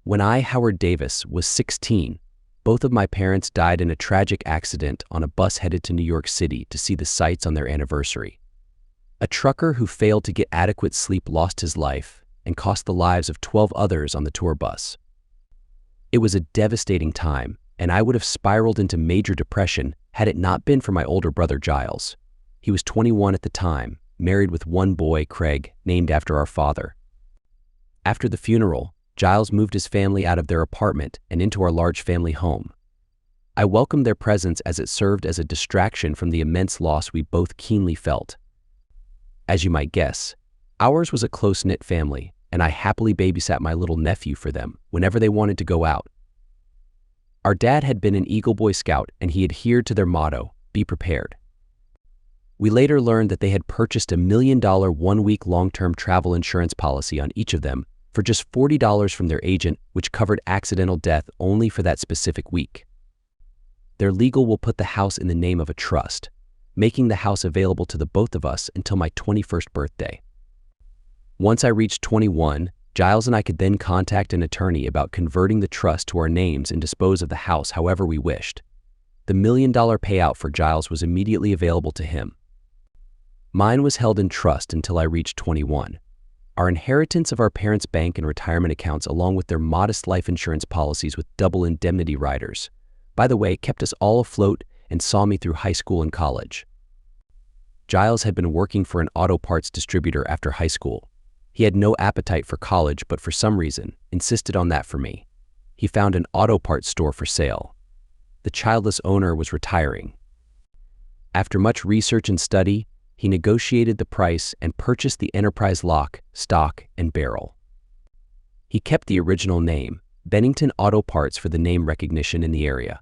When I, Howard Davis, was 16, both of my parents died in a tragic accident on a bus headed to New York City to see the sights on their anniversary. A trucker who failed to get adequate sleep lost his life and cost the lives of 12 others on the tour bus. It was a devastating time, and I would have spiraled into major depression had it not been for my older brother Giles. He was 21 at the time, married with one boy, Craig, named after our father. After the funeral, Giles moved his family out of their apartment and into our large family home. I welcomed their presence as it served as a distraction from the immense loss we both keenly felt. As you might guess, ours was a close-knit family, and I happily babysat my little nephew for them whenever they wanted to go out. Our dad had been an Eagle Boy Scout, and he adhered to their motto, "Be prepared." We later learned that they had purchased a $1 million one-week long-term travel insurance policy on each of them for just $40 from their agent, which covered accidental death only for that specific week. Their legal will put the house in the name of a trust, making the house available to the both of us until my 21st birthday. Once I reached 21, Giles and I could then contact an attorney about converting the trust to our names and dispose of the house however we wished. The $1 million payout for Giles was immediately available to him. Mine was held in trust until I reached 21. Our inheritance of our parents' bank and retirement accounts, along with their modest life insurance policies with double indemnity riders, by the way, kept us all afloat and saw me through high school and college. Giles had been working for an auto parts distributor after high school. He had no appetite for college, but for some reason, insisted on that for me. He found an auto parts store for sale. The childless owner was retiring. After much research and study, he negotiated the price and purchased the enterprise lock, stock, and barrel. He kept the original name, Bennington Auto Parts, for the name recognition in the area.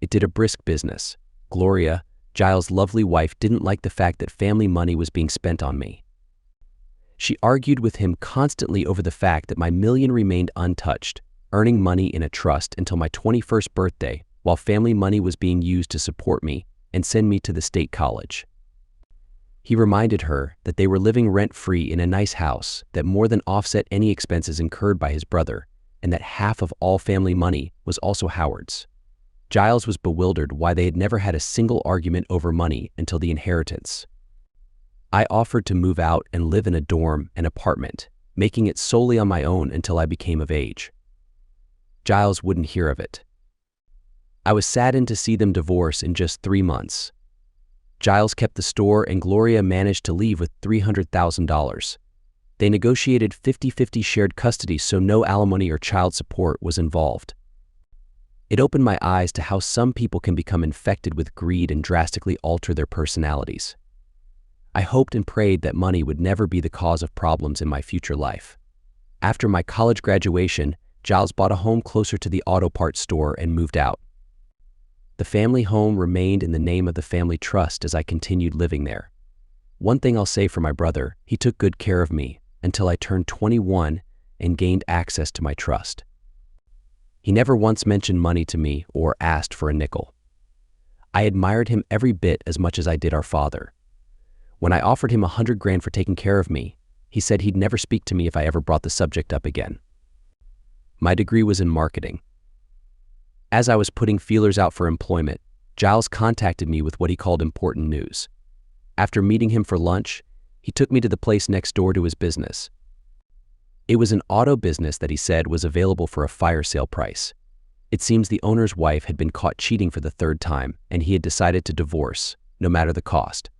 It did a brisk business. Gloria, Giles' lovely wife, didn't like the fact that family money was being spent on me. She argued with him constantly over the fact that my $1 million remained untouched, earning money in a trust until my 21st birthday, while family money was being used to support me and send me to the state college. He reminded her that they were living rent-free in a nice house that more than offset any expenses incurred by his brother, and that half of all family money was also Howard's. Giles was bewildered why they had never had a single argument over money until the inheritance. I offered to move out and live in a dorm and apartment, making it solely on my own until I became of age. Giles wouldn't hear of it. I was saddened to see them divorce in just 3 months. Giles kept the store and Gloria managed to leave with $300,000. They negotiated 50-50 shared custody so no alimony or child support was involved. It opened my eyes to how some people can become infected with greed and drastically alter their personalities. I hoped and prayed that money would never be the cause of problems in my future life. After my college graduation, Giles bought a home closer to the auto parts store and moved out. The family home remained in the name of the family trust as I continued living there. One thing I'll say for my brother, he took good care of me until I turned 21 and gained access to my trust. He never once mentioned money to me or asked for a nickel. I admired him every bit as much as I did our father. When I offered him $100,000 for taking care of me, he said he'd never speak to me if I ever brought the subject up again. My degree was in marketing. As I was putting feelers out for employment, Giles contacted me with what he called important news. After meeting him for lunch, he took me to the place next door to his business. It was an auto business that he said was available for a fire sale price. It seems the owner's wife had been caught cheating for the 3rd time, and he had decided to divorce, no matter the cost.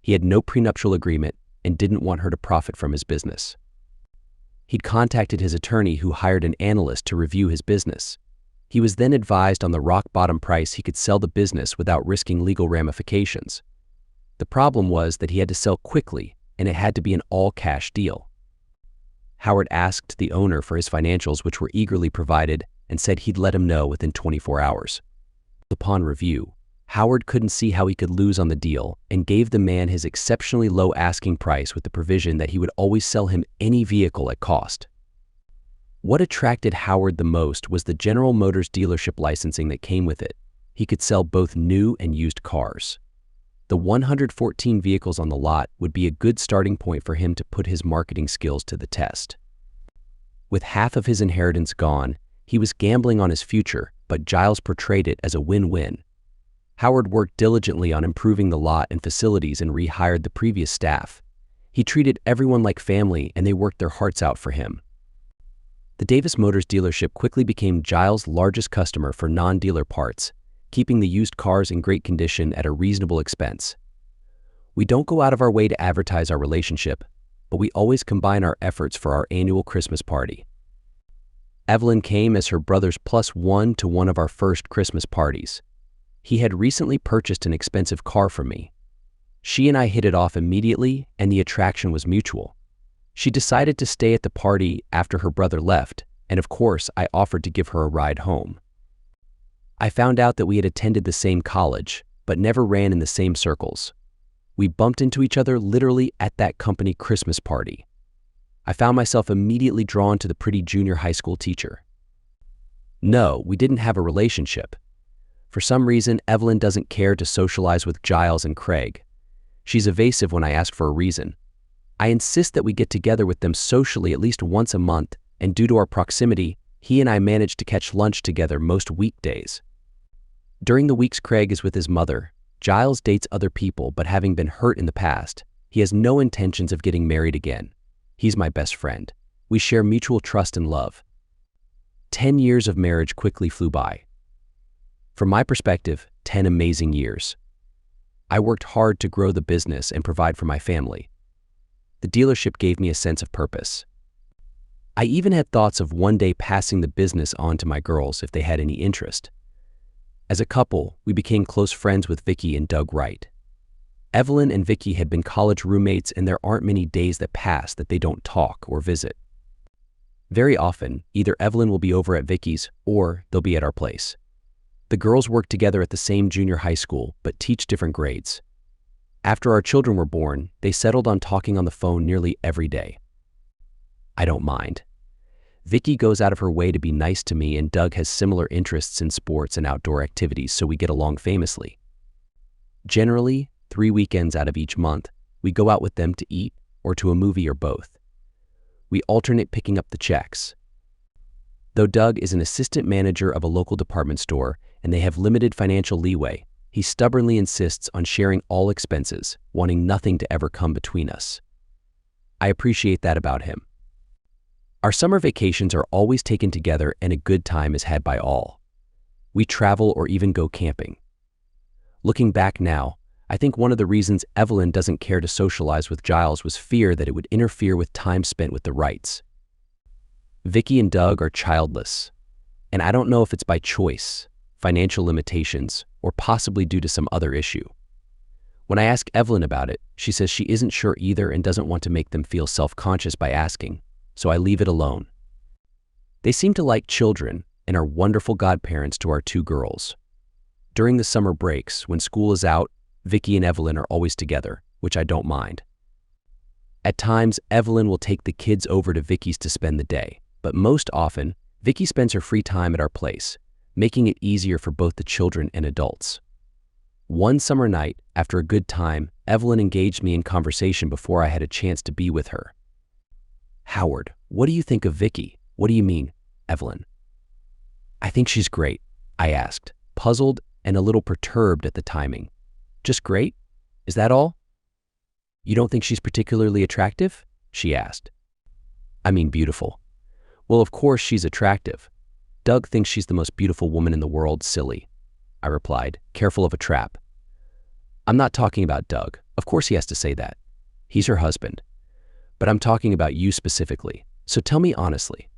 He had no prenuptial agreement and didn't want her to profit from his business. He'd contacted his attorney, who hired an analyst to review his business. He was then advised on the rock-bottom price he could sell the business without risking legal ramifications. The problem was that he had to sell quickly, and it had to be an all-cash deal. Howard asked the owner for his financials, which were eagerly provided, and said he'd let him know within 24 hours. Upon review, Howard couldn't see how he could lose on the deal and gave the man his exceptionally low asking price with the provision that he would always sell him any vehicle at cost. What attracted Howard the most was the General Motors dealership licensing that came with it. He could sell both new and used cars. The 114 vehicles on the lot would be a good starting point for him to put his marketing skills to the test. With half of his inheritance gone, he was gambling on his future, but Giles portrayed it as a win-win. Howard worked diligently on improving the lot and facilities and rehired the previous staff. He treated everyone like family, and they worked their hearts out for him. The Davis Motors dealership quickly became Giles' largest customer for non-dealer parts, keeping the used cars in great condition at a reasonable expense. We don't go out of our way to advertise our relationship, but we always combine our efforts for our annual Christmas party. Evelyn came as her brother's +1 to one of our first Christmas parties. He had recently purchased an expensive car from me. She and I hit it off immediately, and the attraction was mutual. She decided to stay at the party after her brother left, and of course, I offered to give her a ride home. I found out that we had attended the same college, but never ran in the same circles. We bumped into each other literally at that company Christmas party. I found myself immediately drawn to the pretty junior high school teacher. No, we didn't have a relationship. For some reason, Evelyn doesn't care to socialize with Giles and Craig. She's evasive when I ask for a reason. I insist that we get together with them socially at least once a month, and due to our proximity, he and I manage to catch lunch together most weekdays. During the weeks Craig is with his mother, Giles dates other people, but having been hurt in the past, he has no intentions of getting married again. He's my best friend. We share mutual trust and love. 10 years of marriage quickly flew by. From my perspective, 10 amazing years. I worked hard to grow the business and provide for my family. The dealership gave me a sense of purpose. I even had thoughts of one day passing the business on to my girls if they had any interest. As a couple, we became close friends with Vicky and Doug Wright. Evelyn and Vicky had been college roommates, and there aren't many days that pass that they don't talk or visit. Very often, either Evelyn will be over at Vicky's or they'll be at our place. The girls work together at the same junior high school, but teach different grades. After our children were born, they settled on talking on the phone nearly every day. I don't mind. Vicky goes out of her way to be nice to me, and Doug has similar interests in sports and outdoor activities, so we get along famously. Generally, 3 weekends out of each month, we go out with them to eat or to a movie or both. We alternate picking up the checks. Though Doug is an assistant manager of a local department store and they have limited financial leeway, he stubbornly insists on sharing all expenses, wanting nothing to ever come between us. I appreciate that about him. Our summer vacations are always taken together, and a good time is had by all. We travel or even go camping. Looking back now, I think one of the reasons Evelyn doesn't care to socialize with Giles was fear that it would interfere with time spent with the Wrights. Vicky and Doug are childless, and I don't know if it's by choice, financial limitations, or possibly due to some other issue. When I ask Evelyn about it, she says she isn't sure either and doesn't want to make them feel self-conscious by asking, so I leave it alone. They seem to like children and are wonderful godparents to our 2 girls. During the summer breaks, when school is out, Vicky and Evelyn are always together, which I don't mind. At times, Evelyn will take the kids over to Vicky's to spend the day, but most often, Vicky spends her free time at our place, making it easier for both the children and adults. One summer night, after a good time, Evelyn engaged me in conversation before I had a chance to be with her. "Howard, what do you think of Vicky?" "What do you mean, Evelyn?" "I think she's great," I asked, puzzled and a little perturbed at the timing. "Just great? Is that all?" "You don't think she's particularly attractive?" she asked. "I mean beautiful." "Well, of course she's attractive. Doug thinks she's the most beautiful woman in the world, silly," I replied, careful of a trap. "I'm not talking about Doug. Of course he has to say that. He's her husband. But I'm talking about you specifically. So tell me honestly.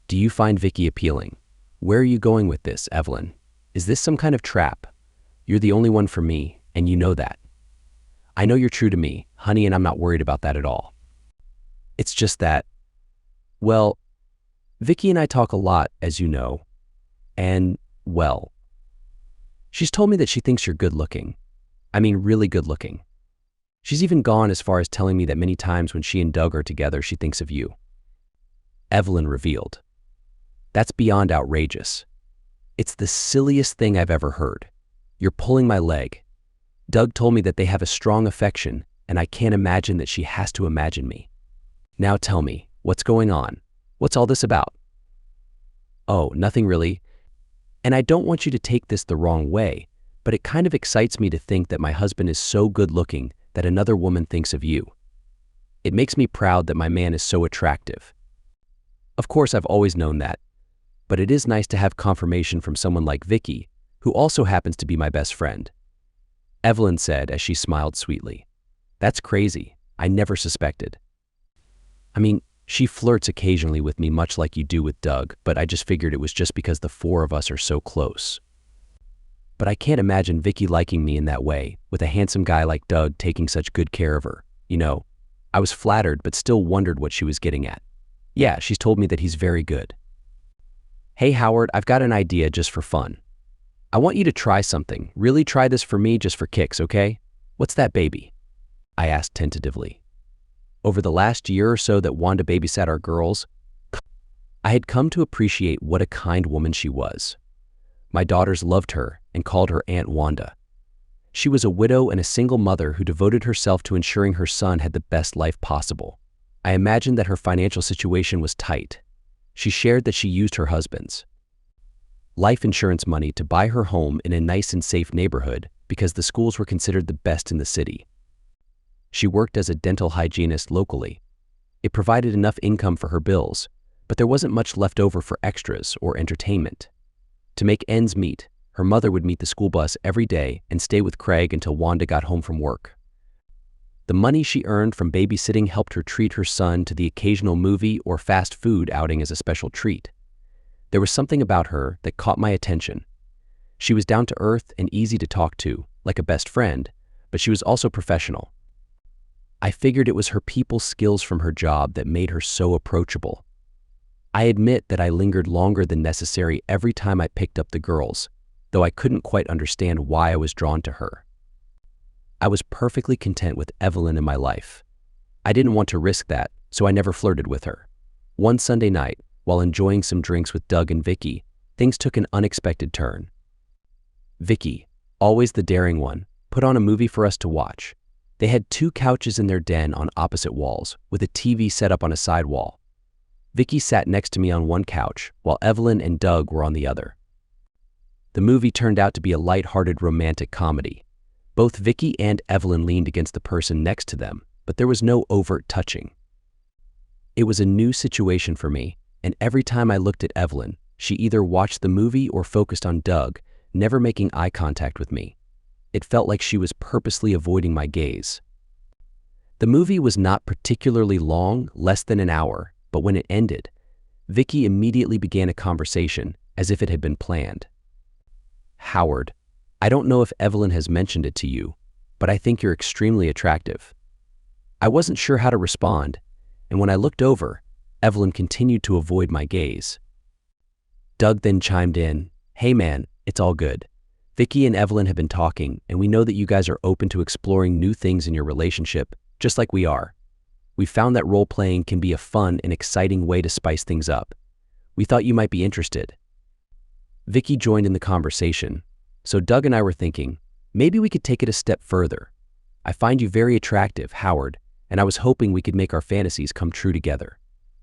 Do you find Vicky appealing? Where are you going with this, Evelyn? Is this some kind of trap? You're the only one for me, and you know that. I know you're true to me, honey, and I'm not worried about that at all. It's just that, well, Vicky and I talk a lot, as you know, and, well, she's told me that she thinks you're good looking. I mean, really good looking. She's even gone as far as telling me that many times when she and Doug are together, she thinks of you." Evelyn revealed. "That's beyond outrageous. It's the silliest thing I've ever heard. You're pulling my leg. Doug told me that they have a strong affection, and I can't imagine that she has to imagine me. Now tell me, what's going on? What's all this about? Oh, nothing really. And I don't want you to take this the wrong way, but it kind of excites me to think that my husband is so good looking that another woman thinks of you. It makes me proud that my man is so attractive. Of course, I've always known that, but it is nice to have confirmation from someone like Vicky, who also happens to be my best friend. Evelyn said as she smiled sweetly. That's crazy. I never suspected. I mean, she flirts occasionally with me much like you do with Doug, but I just figured it was just because the four of us are so close. But I can't imagine Vicky liking me in that way, with a handsome guy like Doug taking such good care of her. You know, I was flattered but still wondered what she was getting at. Yeah, she's told me that he's very good. Hey Howard, I've got an idea just for fun. I want you to try something. Really try this for me just for kicks, okay? What's that, baby? I asked tentatively. Over the last year or so that Wanda babysat our girls, I had come to appreciate what a kind woman she was. My daughters loved her and called her Aunt Wanda. She was a widow and a single mother who devoted herself to ensuring her son had the best life possible. I imagined that her financial situation was tight. She shared that she used her husband's life insurance money to buy her home in a nice and safe neighborhood because the schools were considered the best in the city. She worked as a dental hygienist locally. It provided enough income for her bills, but there wasn't much left over for extras or entertainment. To make ends meet, her mother would meet the school bus every day and stay with Craig until Wanda got home from work. The money she earned from babysitting helped her treat her son to the occasional movie or fast food outing as a special treat. There was something about her that caught my attention. She was down to earth and easy to talk to, like a best friend, but she was also professional. I figured it was her people skills from her job that made her so approachable. I admit that I lingered longer than necessary every time I picked up the girls, though I couldn't quite understand why I was drawn to her. I was perfectly content with Evelyn in my life. I didn't want to risk that, so I never flirted with her. One Sunday night, while enjoying some drinks with Doug and Vicky, things took an unexpected turn. Vicky, always the daring one, put on a movie for us to watch. They had 2 couches in their den on opposite walls, with a TV set up on a side wall. Vicky sat next to me on one couch, while Evelyn and Doug were on the other. The movie turned out to be a light-hearted romantic comedy. Both Vicky and Evelyn leaned against the person next to them, but there was no overt touching. It was a new situation for me, and every time I looked at Evelyn, she either watched the movie or focused on Doug, never making eye contact with me. It felt like she was purposely avoiding my gaze. The movie was not particularly long, less than an hour, but when it ended, Vicky immediately began a conversation as if it had been planned. Howard, I don't know if Evelyn has mentioned it to you, but I think you're extremely attractive. I wasn't sure how to respond, and when I looked over, Evelyn continued to avoid my gaze. Doug then chimed in, Hey man, it's all good. Vicky and Evelyn have been talking, and we know that you guys are open to exploring new things in your relationship, just like we are. We found that role-playing can be a fun and exciting way to spice things up. We thought you might be interested. Vicky joined in the conversation, so Doug and I were thinking, maybe we could take it a step further. I find you very attractive, Howard, and I was hoping we could make our fantasies come true together.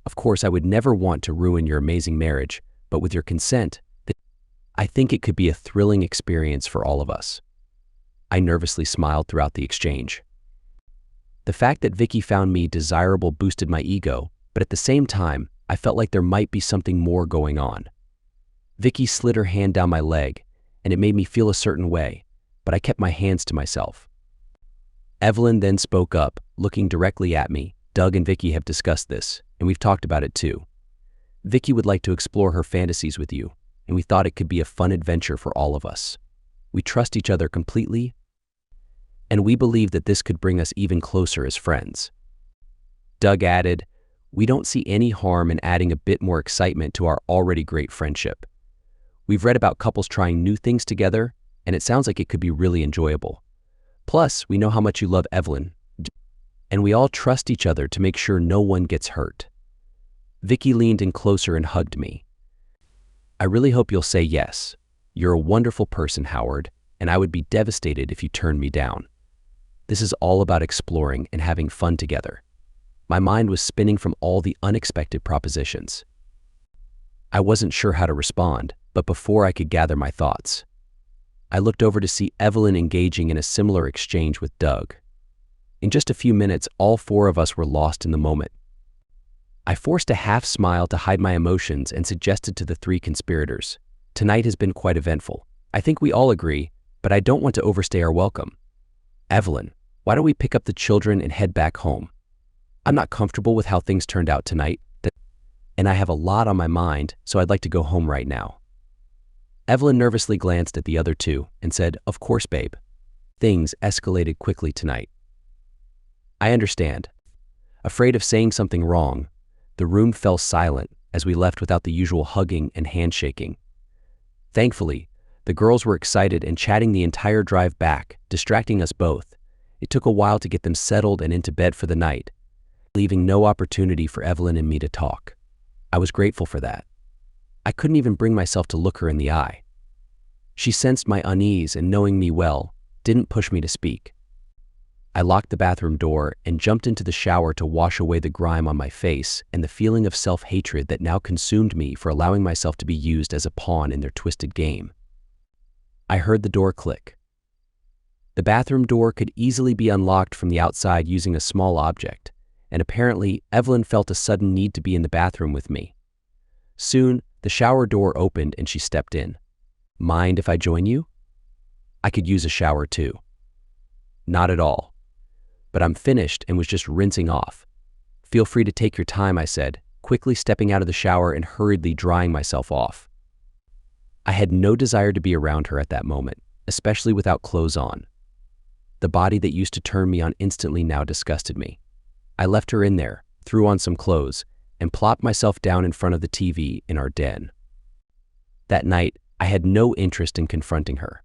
Of course, I would never want to ruin your amazing marriage, but with your consent, I think it could be a thrilling experience for all of us. I nervously smiled throughout the exchange. The fact that Vicky found me desirable boosted my ego, but at the same time, I felt like there might be something more going on. Vicky slid her hand down my leg, and it made me feel a certain way, but I kept my hands to myself. Evelyn then spoke up, looking directly at me. Doug and Vicky have discussed this, and we've talked about it too. Vicky would like to explore her fantasies with you, and we thought it could be a fun adventure for all of us. We trust each other completely, and we believe that this could bring us even closer as friends. Doug added, we don't see any harm in adding a bit more excitement to our already great friendship. We've read about couples trying new things together, and it sounds like it could be really enjoyable. Plus, we know how much you love Evelyn, and we all trust each other to make sure no one gets hurt. Vicky leaned in closer and hugged me. I really hope you'll say yes. You're a wonderful person, Howard, and I would be devastated if you turned me down. This is all about exploring and having fun together. My mind was spinning from all the unexpected propositions. I wasn't sure how to respond, but before I could gather my thoughts, I looked over to see Evelyn engaging in a similar exchange with Doug. In just a few minutes, all four of us were lost in the moment. I forced a half smile to hide my emotions and suggested to the three conspirators, "Tonight has been quite eventful. I think we all agree, but I don't want to overstay our welcome. Evelyn, why don't we pick up the children and head back home? I'm not comfortable with how things turned out tonight, and I have a lot on my mind, so I'd like to go home right now." Evelyn nervously glanced at the other two and said, "Of course, babe. Things escalated quickly tonight." "I understand." Afraid of saying something wrong, the room fell silent as we left without the usual hugging and handshaking. Thankfully, the girls were excited and chatting the entire drive back, distracting us both. It took a while to get them settled and into bed for the night, leaving no opportunity for Evelyn and me to talk. I was grateful for that. I couldn't even bring myself to look her in the eye. She sensed my unease and, knowing me well, didn't push me to speak. I locked the bathroom door and jumped into the shower to wash away the grime on my face and the feeling of self-hatred that now consumed me for allowing myself to be used as a pawn in their twisted game. I heard the door click. The bathroom door could easily be unlocked from the outside using a small object, and apparently Evelyn felt a sudden need to be in the bathroom with me. Soon, the shower door opened and she stepped in. "Mind if I join you? I could use a shower too." "Not at all. But I'm finished and was just rinsing off." "Feel free to take your time," I said, quickly stepping out of the shower and hurriedly drying myself off. I had no desire to be around her at that moment, especially without clothes on. The body that used to turn me on instantly now disgusted me. I left her in there, threw on some clothes, and plopped myself down in front of the TV in our den. That night, I had no interest in confronting her.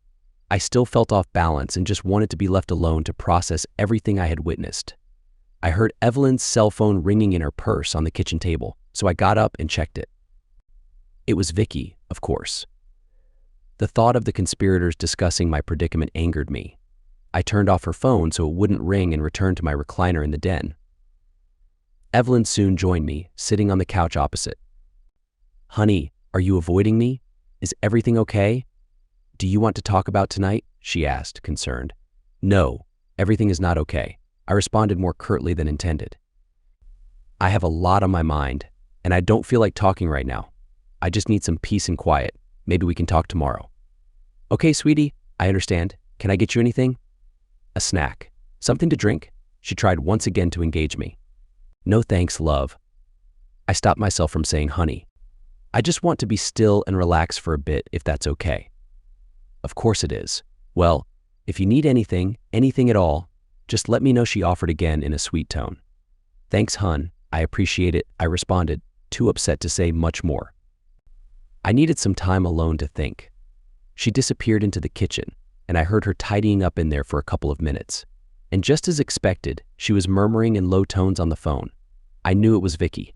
I still felt off balance and just wanted to be left alone to process everything I had witnessed. I heard Evelyn's cell phone ringing in her purse on the kitchen table, so I got up and checked it. It was Vicky, of course. The thought of the conspirators discussing my predicament angered me. I turned off her phone so it wouldn't ring and returned to my recliner in the den. Evelyn soon joined me, sitting on the couch opposite. "Honey, are you avoiding me? Is everything okay? Do you want to talk about tonight?" she asked, concerned. "No, everything is not okay," I responded more curtly than intended. "I have a lot on my mind, and I don't feel like talking right now. I just need some peace and quiet. Maybe we can talk tomorrow." "Okay, sweetie, I understand. Can I get you anything?" "A snack. Something to drink?" She tried once again to engage me. "No thanks, love." I stopped myself from saying honey. "I just want to be still and relax for a bit, if that's okay." "Of course it is. Well, if you need anything at all, just let me know," she offered again in a sweet tone. "Thanks, hun. I appreciate it," I responded, too upset to say much more. I needed some time alone to think. She disappeared into the kitchen, and I heard her tidying up in there for a couple of minutes. And just as expected, she was murmuring in low tones on the phone. I knew it was Vicky.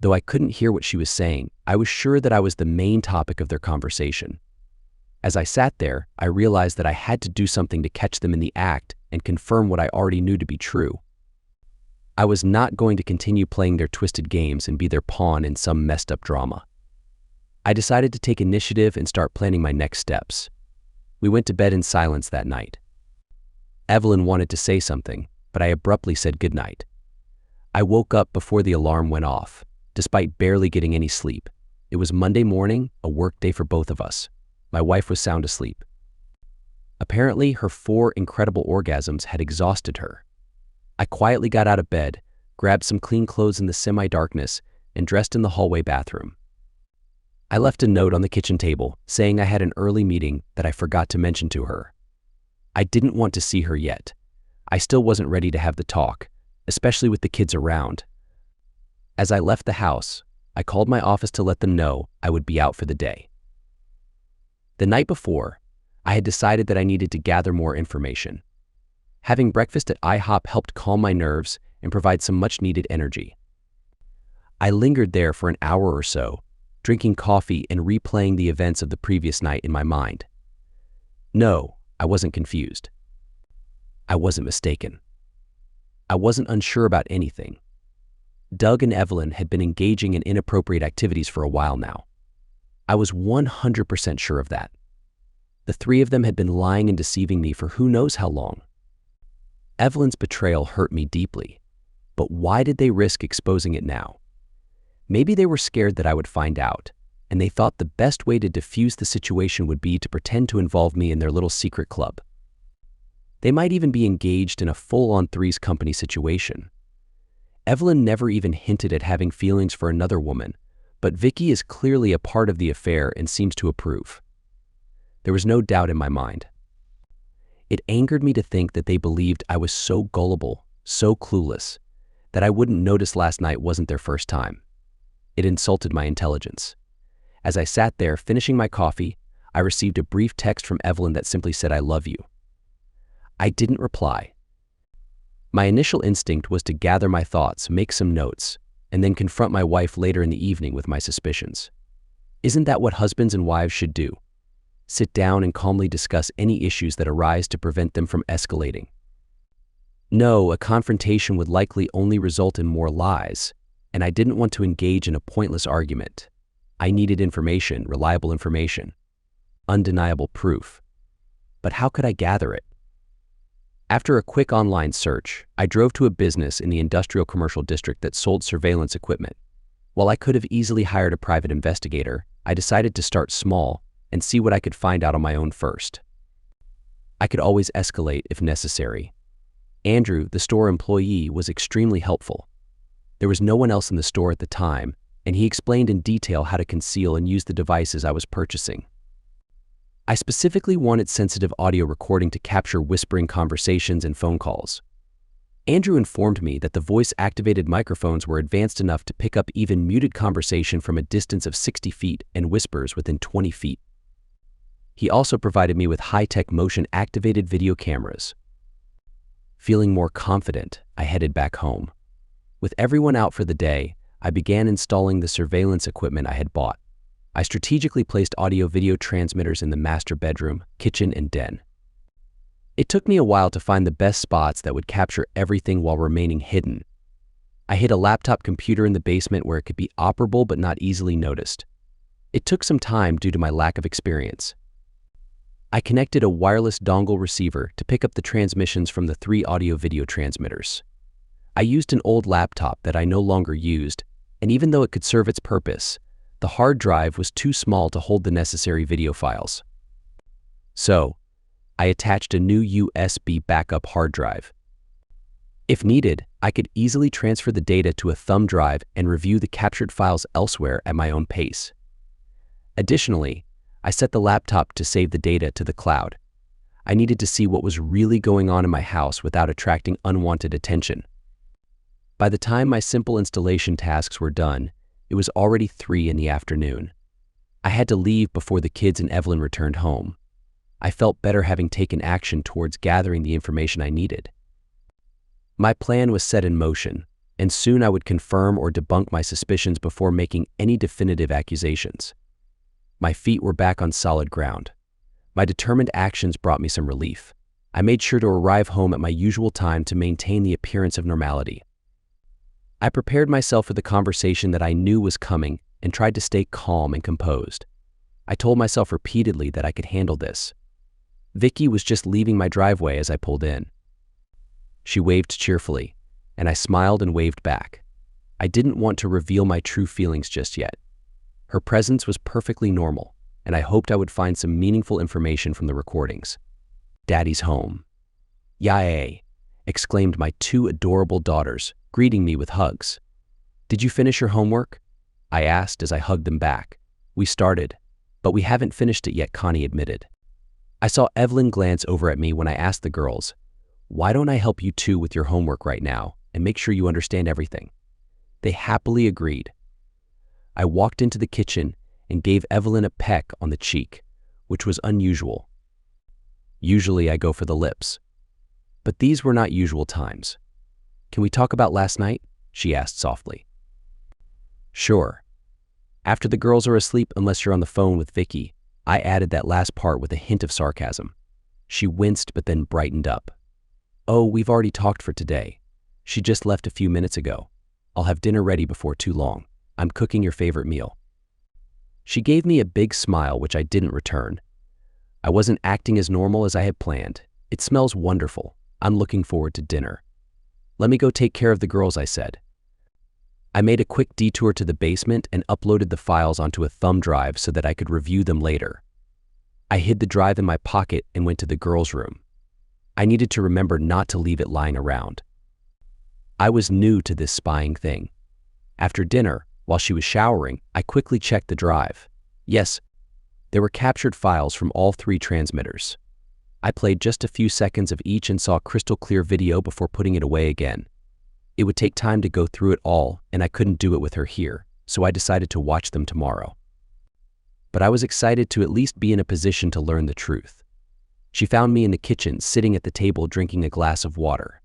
Though I couldn't hear what she was saying, I was sure that I was the main topic of their conversation. As I sat there, I realized that I had to do something to catch them in the act and confirm what I already knew to be true. I was not going to continue playing their twisted games and be their pawn in some messed up drama. I decided to take initiative and start planning my next steps. We went to bed in silence that night. Evelyn wanted to say something, but I abruptly said goodnight. I woke up before the alarm went off, despite barely getting any sleep. It was Monday morning, a work day for both of us. My wife was sound asleep. Apparently, her 4 incredible orgasms had exhausted her. I quietly got out of bed, grabbed some clean clothes in the semi-darkness, and dressed in the hallway bathroom. I left a note on the kitchen table saying I had an early meeting that I forgot to mention to her. I didn't want to see her yet. I still wasn't ready to have the talk, especially with the kids around. As I left the house, I called my office to let them know I would be out for the day. The night before, I had decided that I needed to gather more information. Having breakfast at IHOP helped calm my nerves and provide some much-needed energy. I lingered there for an hour or so, drinking coffee and replaying the events of the previous night in my mind. No, I wasn't confused. I wasn't mistaken. I wasn't unsure about anything. Doug and Evelyn had been engaging in inappropriate activities for a while now. I was 100% sure of that. The three of them had been lying and deceiving me for who knows how long. Evelyn's betrayal hurt me deeply, but why did they risk exposing it now? Maybe they were scared that I would find out, and they thought the best way to diffuse the situation would be to pretend to involve me in their little secret club. They might even be engaged in a full-on Three's Company situation. Evelyn never even hinted at having feelings for another woman, but Vicky is clearly a part of the affair and seems to approve. There was no doubt in my mind. It angered me to think that they believed I was so gullible, so clueless, that I wouldn't notice last night wasn't their first time. It insulted my intelligence. As I sat there finishing my coffee, I received a brief text from Evelyn that simply said, "I love you." I didn't reply. My initial instinct was to gather my thoughts, make some notes, and then confront my wife later in the evening with my suspicions. Isn't that what husbands and wives should do? Sit down and calmly discuss any issues that arise to prevent them from escalating. No, a confrontation would likely only result in more lies, and I didn't want to engage in a pointless argument. I needed information, reliable information, undeniable proof. But how could I gather it? After a quick online search, I drove to a business in the industrial commercial district that sold surveillance equipment. While I could have easily hired a private investigator, I decided to start small and see what I could find out on my own first. I could always escalate if necessary. Andrew, the store employee, was extremely helpful. There was no one else in the store at the time, and he explained in detail how to conceal and use the devices I was purchasing. I specifically wanted sensitive audio recording to capture whispering conversations and phone calls. Andrew informed me that the voice-activated microphones were advanced enough to pick up even muted conversation from a distance of 60 feet and whispers within 20 feet. He also provided me with high-tech motion-activated video cameras. Feeling more confident, I headed back home. With everyone out for the day, I began installing the surveillance equipment I had bought. I strategically placed audio-video transmitters in the master bedroom, kitchen, and den. It took me a while to find the best spots that would capture everything while remaining hidden. I hid a laptop computer in the basement where it could be operable but not easily noticed. It took some time due to my lack of experience. I connected a wireless dongle receiver to pick up the transmissions from the 3 audio-video transmitters. I used an old laptop that I no longer used, and even though it could serve its purpose, the hard drive was too small to hold the necessary video files. So, I attached a new USB backup hard drive. If needed, I could easily transfer the data to a thumb drive and review the captured files elsewhere at my own pace. Additionally, I set the laptop to save the data to the cloud. I needed to see what was really going on in my house without attracting unwanted attention. By the time my simple installation tasks were done, it was already 3 in the afternoon. I had to leave before the kids and Evelyn returned home. I felt better having taken action towards gathering the information I needed. My plan was set in motion, and soon I would confirm or debunk my suspicions before making any definitive accusations. My feet were back on solid ground. My determined actions brought me some relief. I made sure to arrive home at my usual time to maintain the appearance of normality. I prepared myself for the conversation that I knew was coming and tried to stay calm and composed. I told myself repeatedly that I could handle this. Vicky was just leaving my driveway as I pulled in. She waved cheerfully, and I smiled and waved back. I didn't want to reveal my true feelings just yet. Her presence was perfectly normal, and I hoped I would find some meaningful information from the recordings. Daddy's home. Yay! Exclaimed my 2 adorable daughters, greeting me with hugs. Did you finish your homework? I asked as I hugged them back. We started, but we haven't finished it yet, Connie admitted. I saw Evelyn glance over at me when I asked the girls, why don't I help you 2 with your homework right now and make sure you understand everything? They happily agreed. I walked into the kitchen and gave Evelyn a peck on the cheek, which was unusual. Usually I go for the lips, but these were not usual times. Can we talk about last night? She asked softly. Sure. After the girls are asleep unless you're on the phone with Vicky, I added that last part with a hint of sarcasm. She winced but then brightened up. Oh, we've already talked for today. She just left a few minutes ago. I'll have dinner ready before too long. I'm cooking your favorite meal." She gave me a big smile, which I didn't return. I wasn't acting as normal as I had planned. "It smells wonderful. I'm looking forward to dinner." "Let me go take care of the girls," I said. I made a quick detour to the basement and uploaded the files onto a thumb drive so that I could review them later. I hid the drive in my pocket and went to the girls' room. I needed to remember not to leave it lying around. I was new to this spying thing. After dinner, while she was showering, I quickly checked the drive. Yes, there were captured files from all 3 transmitters. I played just a few seconds of each and saw crystal clear video before putting it away again. It would take time to go through it all, and I couldn't do it with her here, so I decided to watch them tomorrow. But I was excited to at least be in a position to learn the truth. She found me in the kitchen, sitting at the table drinking a glass of water.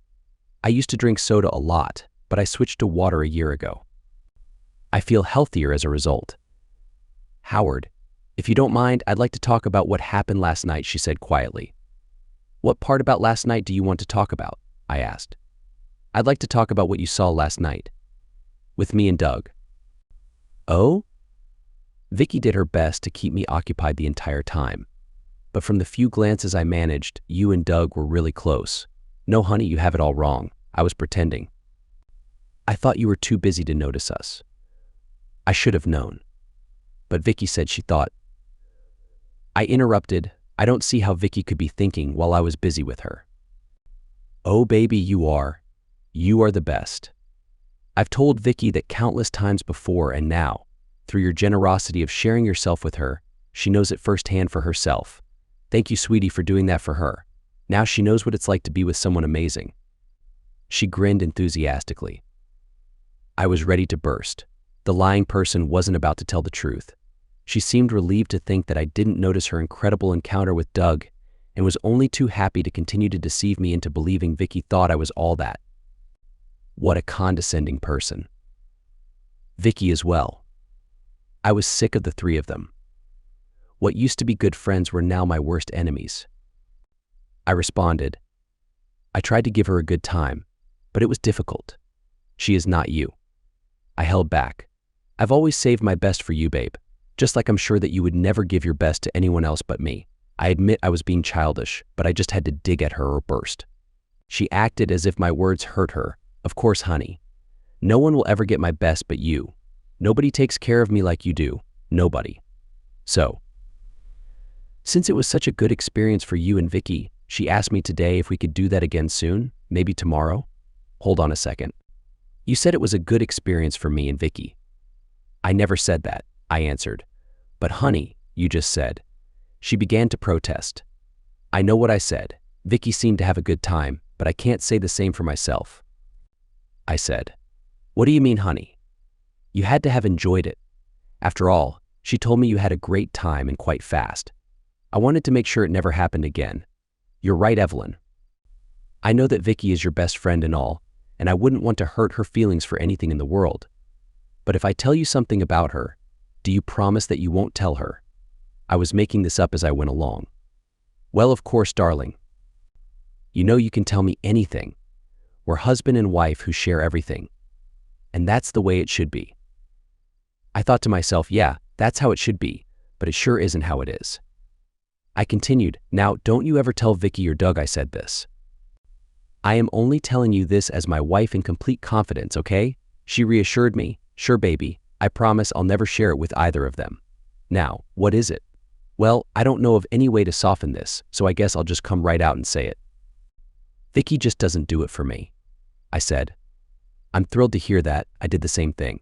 I used to drink soda a lot, but I switched to water a year ago. I feel healthier as a result. "Howard, if you don't mind, I'd like to talk about what happened last night," she said quietly. "What part about last night do you want to talk about?" I asked. "I'd like to talk about what you saw last night. With me and Doug." "Oh?" Vicky did her best to keep me occupied the entire time. "But from the few glances I managed, you and Doug were really close." "No, honey, you have it all wrong. I was pretending. I thought you were too busy to notice us." I should have known. But Vicky said she thought. I interrupted. I don't see how Vicky could be thinking while I was busy with her. "Oh, baby, you are the best. I've told Vicky that countless times before, and now, through your generosity of sharing yourself with her, she knows it firsthand for herself. Thank you, sweetie, for doing that for her. Now she knows what it's like to be with someone amazing." She grinned enthusiastically. I was ready to burst. The lying person wasn't about to tell the truth. She seemed relieved to think that I didn't notice her incredible encounter with Doug and was only too happy to continue to deceive me into believing Vicky thought I was all that. What a condescending person. Vicky as well. I was sick of the 3 of them. What used to be good friends were now my worst enemies. I responded. I tried to give her a good time, but it was difficult. She is not you. I held back. I've always saved my best for you, babe, just like I'm sure that you would never give your best to anyone else but me. I admit I was being childish, but I just had to dig at her or burst. She acted as if my words hurt her. "Of course, honey. No one will ever get my best but you. Nobody takes care of me like you do. Nobody. So, since it was such a good experience for you and Vicky, she asked me today if we could do that again soon, maybe tomorrow." "Hold on a second. You said it was a good experience for me and Vicky." "I never said that," I answered. "But honey, you just said." She began to protest. "I know what I said. Vicky seemed to have a good time, but I can't say the same for myself." I said, "What do you mean, honey? You had to have enjoyed it. After all, she told me you had a great time and quite fast. I wanted to make sure it never happened again. You're right, Evelyn. I know that Vicky is your best friend and all, and I wouldn't want to hurt her feelings for anything in the world. But if I tell you something about her, do you promise that you won't tell her?" I was making this up as I went along. "Well, of course, darling. You know you can tell me anything. We're husband and wife who share everything. And that's the way it should be." I thought to myself, yeah, that's how it should be, but it sure isn't how it is. I continued, "Now, don't you ever tell Vicky or Doug I said this. I am only telling you this as my wife in complete confidence, okay?" She reassured me. "Sure, baby. I promise I'll never share it with either of them." "Now, what is it?" "Well, I don't know of any way to soften this, so I guess I'll just come right out and say it. Vicky just doesn't do it for me," I said. "I'm thrilled to hear that. I did the same thing."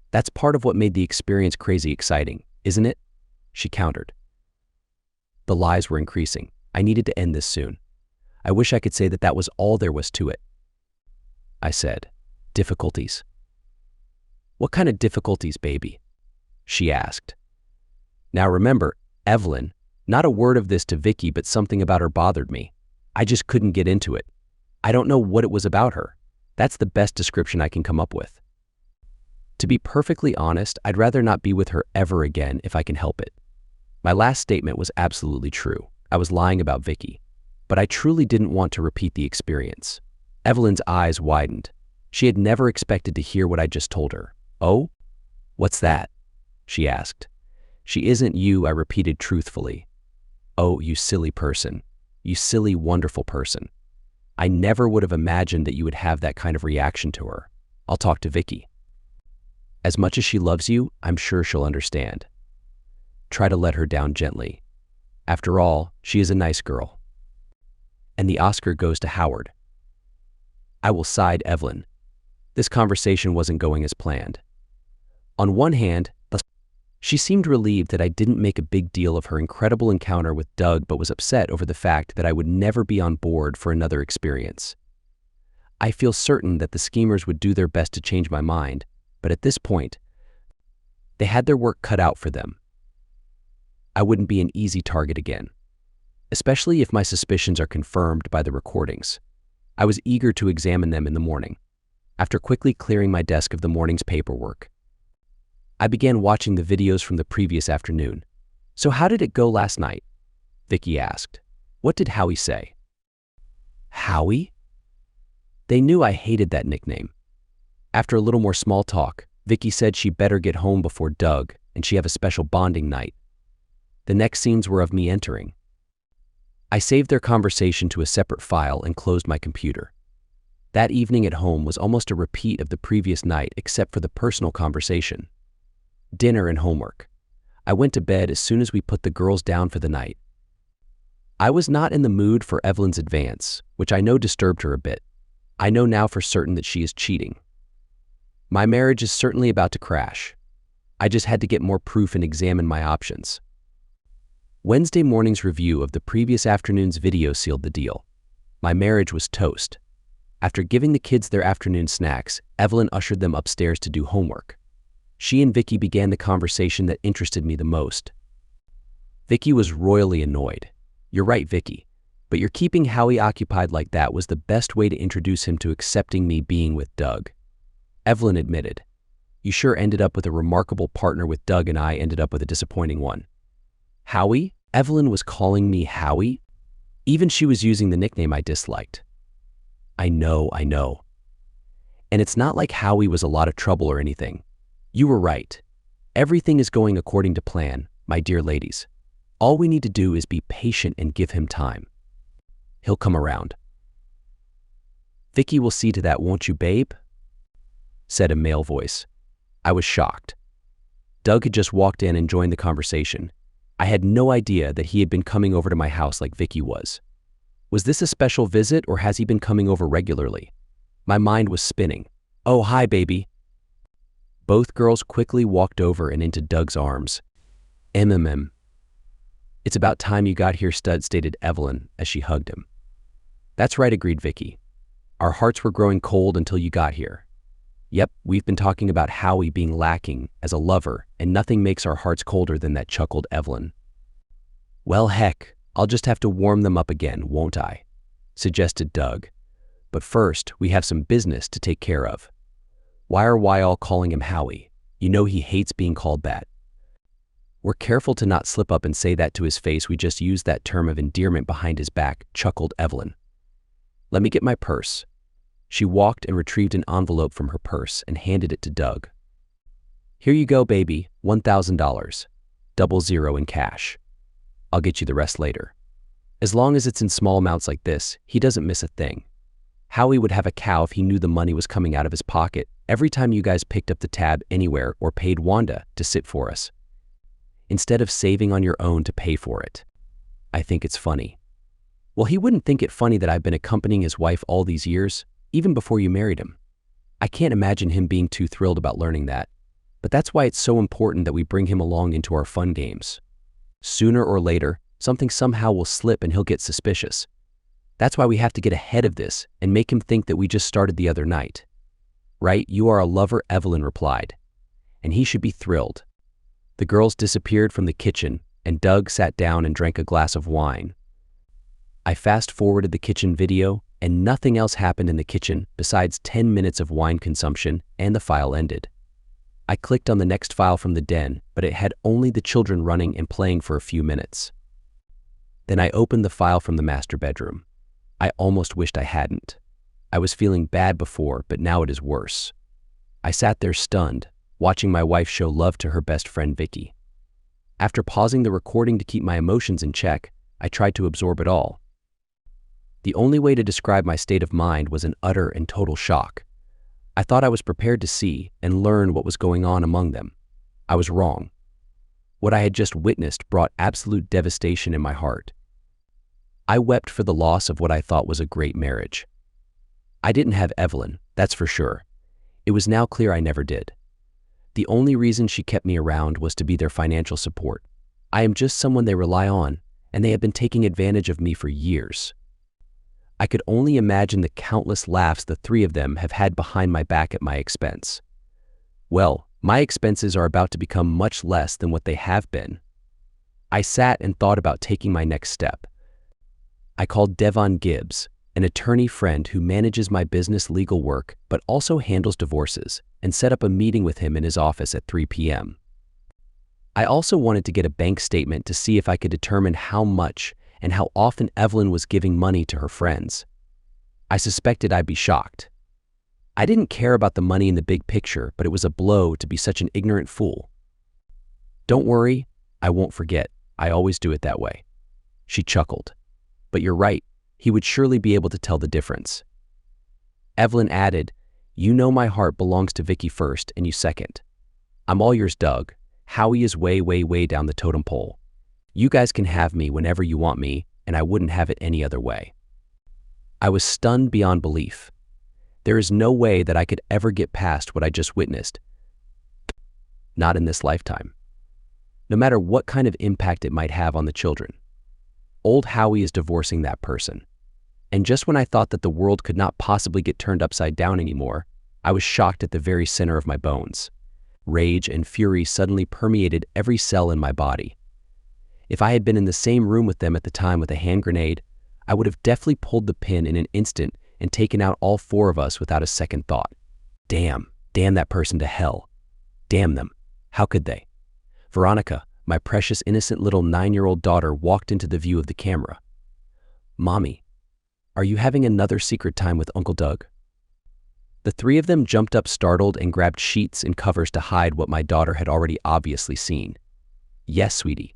"That's part of what made the experience crazy exciting, isn't it?" she countered. The lies were increasing. I needed to end this soon. I wish I could say that that was all there was to it. I said, "Difficulties?" "What kind of difficulties, baby?" she asked. Now remember, Evelyn, not a word of this to Vicky, but something about her bothered me. I just couldn't get into it. I don't know what it was about her. That's the best description I can come up with. To be perfectly honest, I'd rather not be with her ever again if I can help it. My last statement was absolutely true. I was lying about Vicky, but I truly didn't want to repeat the experience. Evelyn's eyes widened. She had never expected to hear what I just told her. "Oh? What's that?" she asked. "She isn't you," I repeated truthfully. "Oh, you silly person. You silly, wonderful person. I never would have imagined that you would have that kind of reaction to her. I'll talk to Vicky. As much as she loves you, I'm sure she'll understand. Try to let her down gently. After all, she is a nice girl." And the Oscar goes to Howard. I will side Evelyn. This conversation wasn't going as planned. On one hand, she seemed relieved that I didn't make a big deal of her incredible encounter with Doug, but was upset over the fact that I would never be on board for another experience. I feel certain that the schemers would do their best to change my mind, but at this point, they had their work cut out for them. I wouldn't be an easy target again, especially if my suspicions are confirmed by the recordings. I was eager to examine them in the morning. After quickly clearing my desk of the morning's paperwork, I began watching the videos from the previous afternoon. "So how did it go last night?" Vicky asked. "What did Howie say?" Howie? They knew I hated that nickname. After a little more small talk, Vicky said she better get home before Doug and she have a special bonding night. The next scenes were of me entering. I saved their conversation to a separate file and closed my computer. That evening at home was almost a repeat of the previous night except for the personal conversation. Dinner and homework. I went to bed as soon as we put the girls down for the night. I was not in the mood for Evelyn's advance, which I know disturbed her a bit. I know now for certain that she is cheating. My marriage is certainly about to crash. I just had to get more proof and examine my options. Wednesday morning's review of the previous afternoon's video sealed the deal. My marriage was toast. After giving the kids their afternoon snacks, Evelyn ushered them upstairs to do homework. She and Vicky began the conversation that interested me the most. Vicky was royally annoyed. "You're right, Vicky, but you're keeping Howie occupied like that was the best way to introduce him to accepting me being with Doug." Evelyn admitted, "You sure ended up with a remarkable partner with Doug and I ended up with a disappointing one." Howie? Evelyn was calling me Howie? Even she was using the nickname I disliked. I know. And it's not like Howie was a lot of trouble or anything. You were right. Everything is going according to plan, my dear ladies. All we need to do is be patient and give him time. He'll come around. "Vicky will see to that, won't you, babe?" said a male voice. I was shocked. Doug had just walked in and joined the conversation. I had no idea that he had been coming over to my house like Vicky was. Was this a special visit or has he been coming over regularly? My mind was spinning. "Oh, hi, baby." Both girls quickly walked over and into Doug's arms. "It's about time you got here, stud," stated Evelyn as she hugged him. "That's right," agreed Vicky. "Our hearts were growing cold until you got here." "Yep, we've been talking about Howie being lacking as a lover, and nothing makes our hearts colder than that," chuckled Evelyn. "Well, heck, I'll just have to warm them up again, won't I?" suggested Doug. "But first, we have some business to take care of." Why are we all calling him Howie? You know he hates being called that. "We're careful to not slip up and say that to his face. We just use that term of endearment behind his back," chuckled Evelyn. "Let me get my purse." She walked and retrieved an envelope from her purse and handed it to Doug. "Here you go, baby, $1,000. 00 in cash. I'll get you the rest later." As long as it's in small amounts like this, he doesn't miss a thing. Howie would have a cow if he knew the money was coming out of his pocket every time you guys picked up the tab anywhere or paid Wanda to sit for us, instead of saving on your own to pay for it. I think it's funny. Well, he wouldn't think it funny that I've been accompanying his wife all these years, even before you married him. I can't imagine him being too thrilled about learning that. But that's why it's so important that we bring him along into our fun games. Sooner or later, something somehow will slip and he'll get suspicious. That's why we have to get ahead of this and make him think that we just started the other night. "Right, you are a lover," Evelyn replied. "And he should be thrilled." The girls disappeared from the kitchen and Doug sat down and drank a glass of wine. I fast-forwarded the kitchen video and nothing else happened in the kitchen besides 10 minutes of wine consumption and the file ended. I clicked on the next file from the den, but it had only the children running and playing for a few minutes. Then I opened the file from the master bedroom. I almost wished I hadn't. I was feeling bad before, but now it is worse. I sat there stunned, watching my wife show love to her best friend Vicky. After pausing the recording to keep my emotions in check, I tried to absorb it all. The only way to describe my state of mind was an utter and total shock. I thought I was prepared to see and learn what was going on among them. I was wrong. What I had just witnessed brought absolute devastation in my heart. I wept for the loss of what I thought was a great marriage. I didn't have Evelyn, that's for sure. It was now clear I never did. The only reason she kept me around was to be their financial support. I am just someone they rely on, and they have been taking advantage of me for years. I could only imagine the countless laughs the three of them have had behind my back at my expense. Well, my expenses are about to become much less than what they have been. I sat and thought about taking my next step. I called Devon Gibbs, an attorney friend who manages my business legal work but also handles divorces, and set up a meeting with him in his office at 3 p.m. I also wanted to get a bank statement to see if I could determine how much and how often Evelyn was giving money to her friends. I suspected I'd be shocked. I didn't care about the money in the big picture, but it was a blow to be such an ignorant fool. "Don't worry, I won't forget. I always do it that way." She chuckled. "But you're right, he would surely be able to tell the difference." Evelyn added, "You know my heart belongs to Vicky first and you second. I'm all yours, Doug. Howie is way, way, way down the totem pole. You guys can have me whenever you want me, and I wouldn't have it any other way." I was stunned beyond belief. There is no way that I could ever get past what I just witnessed. Not in this lifetime. No matter what kind of impact it might have on the children. Old Howie is divorcing that person. And just when I thought that the world could not possibly get turned upside down anymore, I was shocked at the very center of my bones. Rage and fury suddenly permeated every cell in my body. If I had been in the same room with them at the time with a hand grenade, I would have deftly pulled the pin in an instant and taken out all four of us without a second thought. Damn that person to hell. Damn them. How could they? Veronica, my precious innocent little 9-year-old daughter, walked into the view of the camera. "Mommy, are you having another secret time with Uncle Doug?" The three of them jumped up startled and grabbed sheets and covers to hide what my daughter had already obviously seen. "Yes, sweetie,"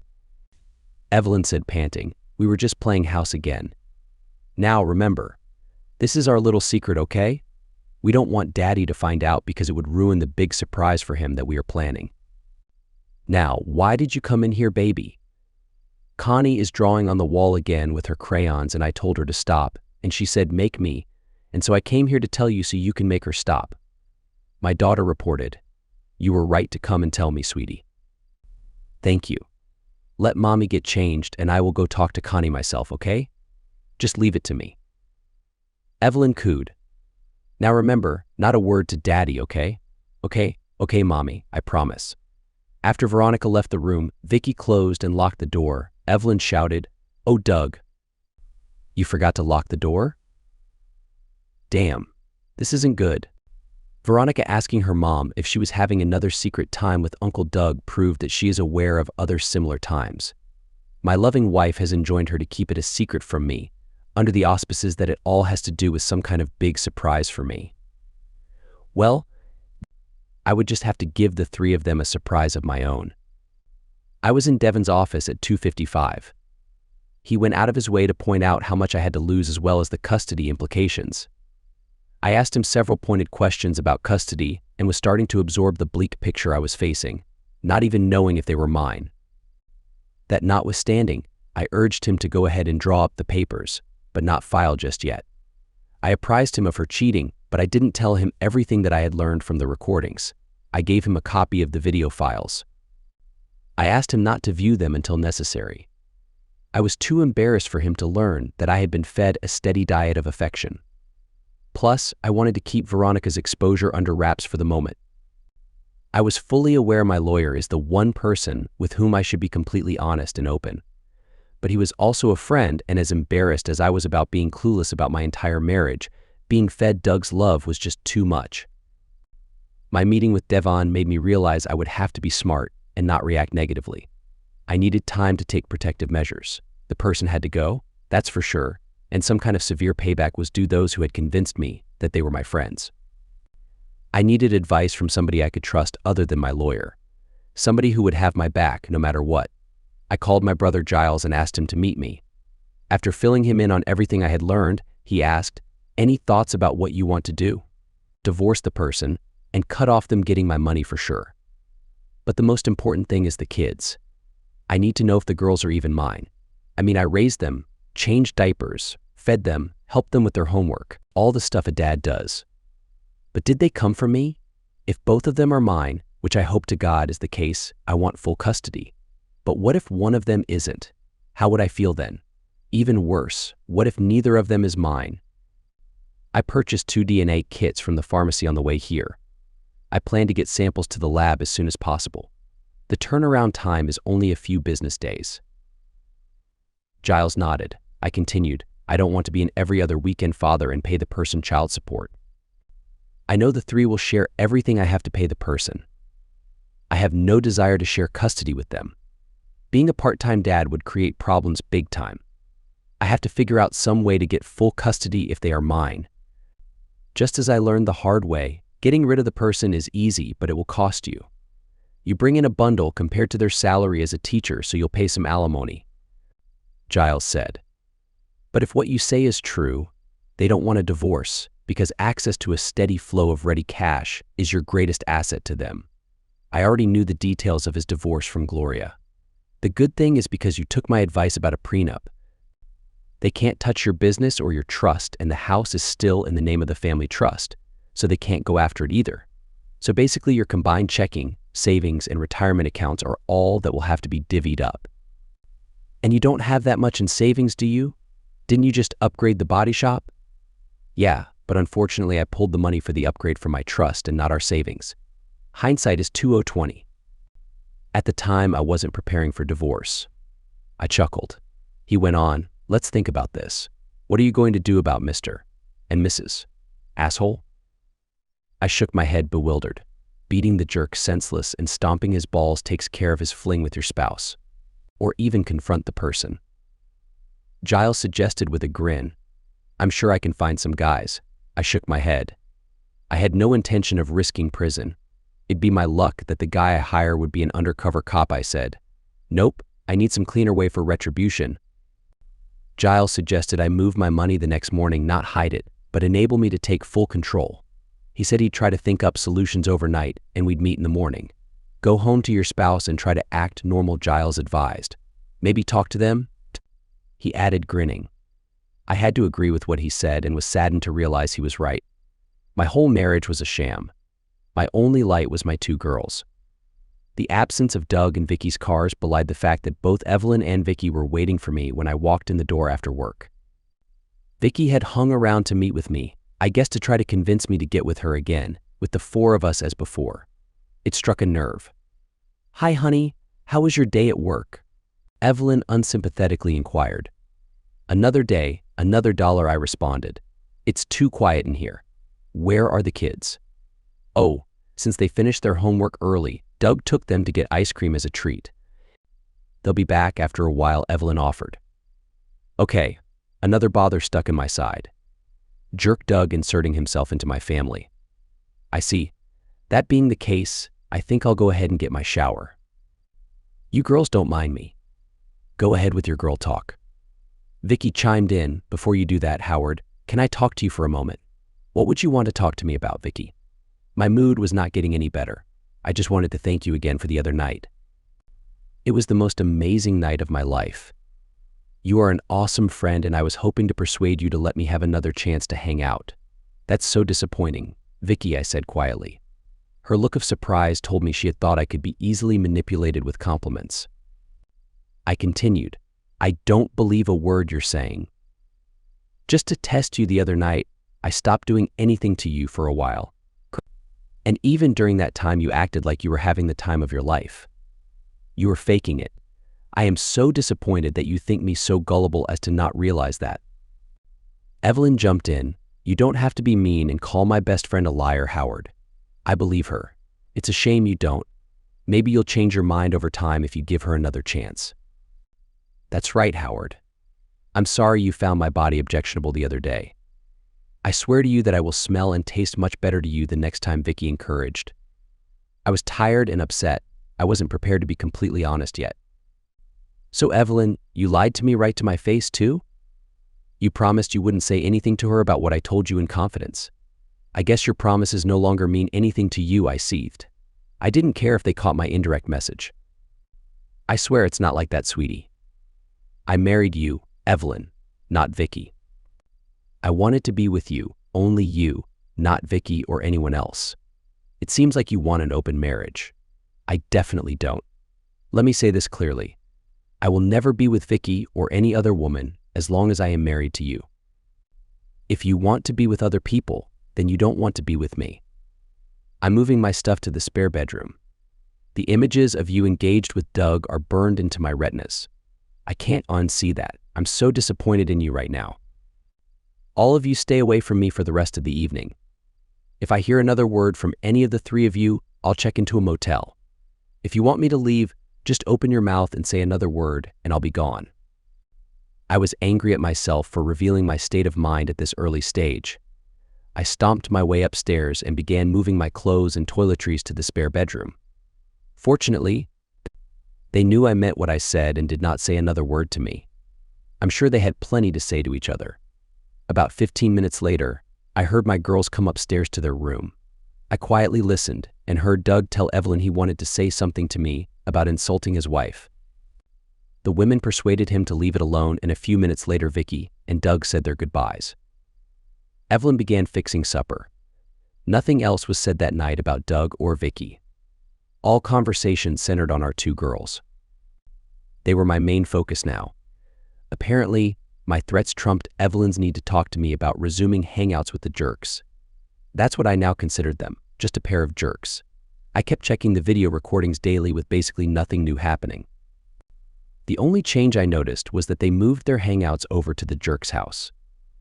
Evelyn said, panting. "We were just playing house again. Now, remember, this is our little secret, okay? We don't want Daddy to find out because it would ruin the big surprise for him that we are planning. Now, why did you come in here, baby?" Connie is drawing on the wall again with her crayons, and I told her to stop, and she said, "Make me," and so I came here to tell you so you can make her stop. My daughter reported, "You were right to come and tell me, sweetie." "Thank you. Let Mommy get changed and I will go talk to Connie myself, okay? Just leave it to me." Evelyn cooed. "Now remember, not a word to Daddy, okay? Okay, Mommy, I promise." After Veronica left the room, Vicky closed and locked the door. Evelyn shouted, "Oh, Doug, you forgot to lock the door? Damn, this isn't good." Veronica asking her mom if she was having another secret time with Uncle Doug proved that she is aware of other similar times. My loving wife has enjoined her to keep it a secret from me, under the auspices that it all has to do with some kind of big surprise for me. Well, I would just have to give the three of them a surprise of my own. I was in Devon's office at 2:55. He went out of his way to point out how much I had to lose as well as the custody implications. I asked him several pointed questions about custody and was starting to absorb the bleak picture I was facing, not even knowing if they were mine. That notwithstanding, I urged him to go ahead and draw up the papers, but not file just yet. I apprised him of her cheating, but I didn't tell him everything that I had learned from the recordings. I gave him a copy of the video files. I asked him not to view them until necessary. I was too embarrassed for him to learn that I had been fed a steady diet of affection. Plus, I wanted to keep Veronica's exposure under wraps for the moment. I was fully aware my lawyer is the one person with whom I should be completely honest and open. But he was also a friend, and as embarrassed as I was about being clueless about my entire marriage, being fed Doug's love was just too much. My meeting with Devon made me realize I would have to be smart and not react negatively. I needed time to take protective measures. The person had to go, that's for sure, and some kind of severe payback was due those who had convinced me that they were my friends. I needed advice from somebody I could trust other than my lawyer, somebody who would have my back no matter what. I called my brother Giles and asked him to meet me. After filling him in on everything I had learned, he asked, "Any thoughts about what you want to do?" Divorce the person and cut off them getting my money for sure. But the most important thing is the kids. I need to know if the girls are even mine. I mean, I raised them, changed diapers, fed them, helped them with their homework, all the stuff a dad does. But did they come from me? If both of them are mine, which I hope to God is the case, I want full custody. But what if one of them isn't? How would I feel then? Even worse, what if neither of them is mine? I purchased 2 DNA kits from the pharmacy on the way here. I plan to get samples to the lab as soon as possible. The turnaround time is only a few business days. Giles nodded. I continued, I don't want to be an every other weekend father and pay the person child support. I know the 3 will share everything I have to pay the person. I have no desire to share custody with them. Being a part-time dad would create problems big time. I have to figure out some way to get full custody if they are mine. Just as I learned the hard way, getting rid of the person is easy, but it will cost you. You bring in a bundle compared to their salary as a teacher, so you'll pay some alimony. Giles said, but if what you say is true, they don't want a divorce because access to a steady flow of ready cash is your greatest asset to them. I already knew the details of his divorce from Gloria. The good thing is because you took my advice about a prenup. They can't touch your business or your trust, and the house is still in the name of the family trust, so they can't go after it either. So basically your combined checking, savings, and retirement accounts are all that will have to be divvied up. And you don't have that much in savings, do you? Didn't you just upgrade the body shop? Yeah, but unfortunately I pulled the money for the upgrade from my trust and not our savings. Hindsight is 20/20. At the time, I wasn't preparing for divorce. I chuckled. He went on, let's think about this. What are you going to do about Mr. and Mrs. Asshole? I shook my head bewildered. Beating the jerk senseless and stomping his balls takes care of his fling with your spouse. Or even confront the person. Giles suggested with a grin, I'm sure I can find some guys. I shook my head. I had no intention of risking prison. It'd be my luck that the guy I hire would be an undercover cop, I said. Nope, I need some cleaner way for retribution. Giles suggested I move my money the next morning, not hide it, but enable me to take full control. He said he'd try to think up solutions overnight and we'd meet in the morning. Go home to your spouse and try to act normal, Giles advised. Maybe talk to them? He added, grinning. I had to agree with what he said and was saddened to realize he was right. My whole marriage was a sham. My only light was my 2 girls. The absence of Doug and Vicky's cars belied the fact that both Evelyn and Vicky were waiting for me when I walked in the door after work. Vicky had hung around to meet with me, I guess to try to convince me to get with her again, with the 4 of us as before. It struck a nerve. Hi, honey. How was your day at work? Evelyn unsympathetically inquired. Another day, another dollar, I responded. It's too quiet in here. Where are the kids? Oh, since they finished their homework early, Doug took them to get ice cream as a treat. They'll be back after a while, Evelyn offered. Okay, another bother stuck in my side. Jerk Doug inserting himself into my family. I see. That being the case, I think I'll go ahead and get my shower. You girls don't mind me. Go ahead with your girl talk. Vicky chimed in. Before you do that, Howard, can I talk to you for a moment? What would you want to talk to me about, Vicky? My mood was not getting any better. I just wanted to thank you again for the other night. It was the most amazing night of my life. You are an awesome friend, and I was hoping to persuade you to let me have another chance to hang out. That's so disappointing, Vicky, I said quietly. Her look of surprise told me she had thought I could be easily manipulated with compliments. I continued, I don't believe a word you're saying. Just to test you the other night, I stopped doing anything to you for a while. And even during that time, you acted like you were having the time of your life. You were faking it. I am so disappointed that you think me so gullible as to not realize that. Evelyn jumped in. You don't have to be mean and call my best friend a liar, Howard. I believe her. It's a shame you don't. Maybe you'll change your mind over time if you give her another chance. That's right, Howard. I'm sorry you found my body objectionable the other day. I swear to you that I will smell and taste much better to you the next time, Vicky encouraged. I was tired and upset. I wasn't prepared to be completely honest yet. So Evelyn, you lied to me right to my face too? You promised you wouldn't say anything to her about what I told you in confidence. I guess your promises no longer mean anything to you, I seethed. I didn't care if they caught my indirect message. I swear it's not like that, sweetie. I married you, Evelyn, not Vicky. I wanted to be with you, only you, not Vicky or anyone else. It seems like you want an open marriage. I definitely don't. Let me say this clearly. I will never be with Vicky or any other woman as long as I am married to you. If you want to be with other people, then you don't want to be with me. I'm moving my stuff to the spare bedroom. The images of you engaged with Doug are burned into my retinas. I can't unsee that. I'm so disappointed in you right now. All of you stay away from me for the rest of the evening. If I hear another word from any of the three of you, I'll check into a motel. If you want me to leave, just open your mouth and say another word and I'll be gone. I was angry at myself for revealing my state of mind at this early stage. I stomped my way upstairs and began moving my clothes and toiletries to the spare bedroom. Fortunately, they knew I meant what I said and did not say another word to me. I'm sure they had plenty to say to each other. About 15 minutes later, I heard my girls come upstairs to their room. I quietly listened and heard Doug tell Evelyn he wanted to say something to me about insulting his wife. The women persuaded him to leave it alone, and a few minutes later Vicky and Doug said their goodbyes. Evelyn began fixing supper. Nothing else was said that night about Doug or Vicky. All conversation centered on our two girls. They were my main focus now. Apparently, my threats trumped Evelyn's need to talk to me about resuming hangouts with the jerks. That's what I now considered them, just a pair of jerks. I kept checking the video recordings daily with basically nothing new happening. The only change I noticed was that they moved their hangouts over to the jerk's house.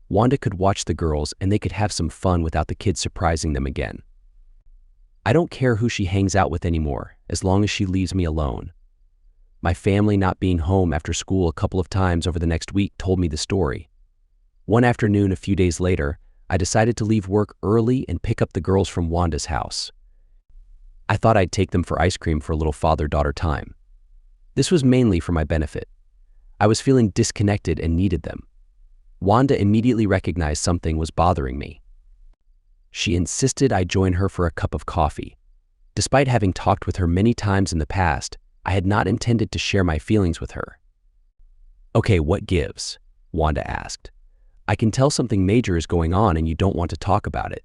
Wanda could watch the girls and they could have some fun without the kids surprising them again. I don't care who she hangs out with anymore, as long as she leaves me alone. My family not being home after school a couple of times over the next week told me the story. One afternoon a few days later, I decided to leave work early and pick up the girls from Wanda's house. I thought I'd take them for ice cream for a little father-daughter time. This was mainly for my benefit. I was feeling disconnected and needed them. Wanda immediately recognized something was bothering me. She insisted I join her for a cup of coffee. Despite having talked with her many times in the past, I had not intended to share my feelings with her. Okay, what gives? Wanda asked. I can tell something major is going on and you don't want to talk about it.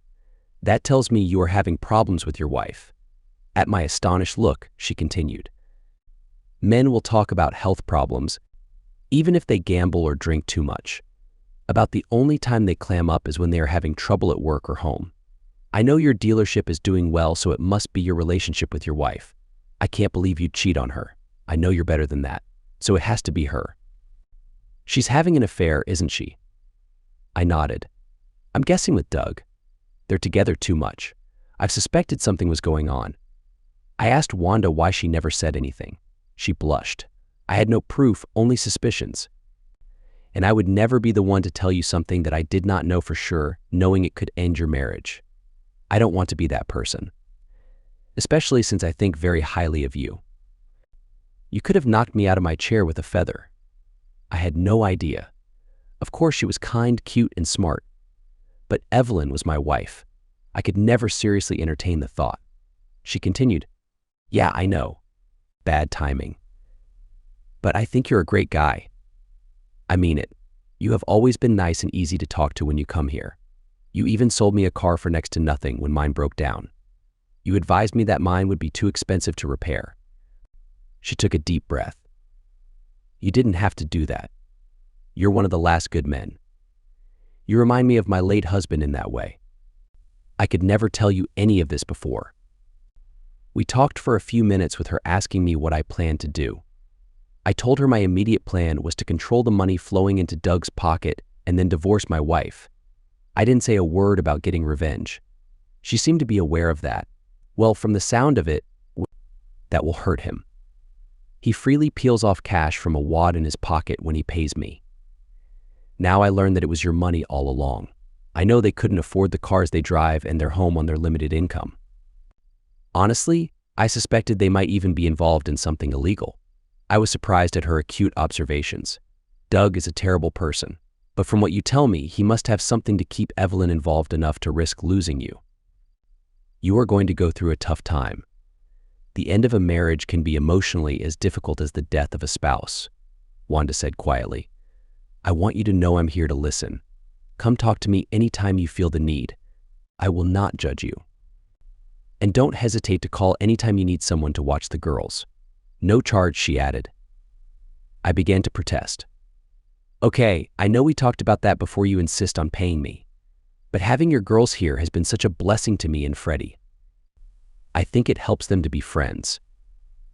That tells me you are having problems with your wife. At my astonished look, she continued. Men will talk about health problems, even if they gamble or drink too much. About the only time they clam up is when they are having trouble at work or home. I know your dealership is doing well, so it must be your relationship with your wife. I can't believe you'd cheat on her. I know you're better than that, so it has to be her. She's having an affair, isn't she? I nodded. I'm guessing with Doug. They're together too much. I've suspected something was going on. I asked Wanda why she never said anything. She blushed. I had no proof, only suspicions. And I would never be the one to tell you something that I did not know for sure, knowing it could end your marriage. I don't want to be that person. Especially since I think very highly of you. You could have knocked me out of my chair with a feather. I had no idea. Of course, she was kind, cute, and smart. But Evelyn was my wife. I could never seriously entertain the thought. She continued, Yeah, I know. Bad timing. But I think you're a great guy. I mean it. You have always been nice and easy to talk to when you come here. You even sold me a car for next to nothing when mine broke down. You advised me that mine would be too expensive to repair. She took a deep breath. You didn't have to do that. You're one of the last good men. You remind me of my late husband in that way. I could never tell you any of this before. We talked for a few minutes with her asking me what I planned to do. I told her my immediate plan was to control the money flowing into Doug's pocket and then divorce my wife. I didn't say a word about getting revenge. She seemed to be aware of that. Well, from the sound of it, that will hurt him. He freely peels off cash from a wad in his pocket when he pays me. Now I learned that it was your money all along. I know they couldn't afford the cars they drive and their home on their limited income. Honestly, I suspected they might even be involved in something illegal. I was surprised at her acute observations. Doug is a terrible person, but from what you tell me, he must have something to keep Evelyn involved enough to risk losing you. You are going to go through a tough time. The end of a marriage can be emotionally as difficult as the death of a spouse, Wanda said quietly. I want you to know I'm here to listen. Come talk to me anytime you feel the need. I will not judge you. And don't hesitate to call anytime you need someone to watch the girls. No charge, she added. I began to protest. Okay, I know we talked about that before you insist on paying me. But having your girls here has been such a blessing to me and Freddie. I think it helps them to be friends.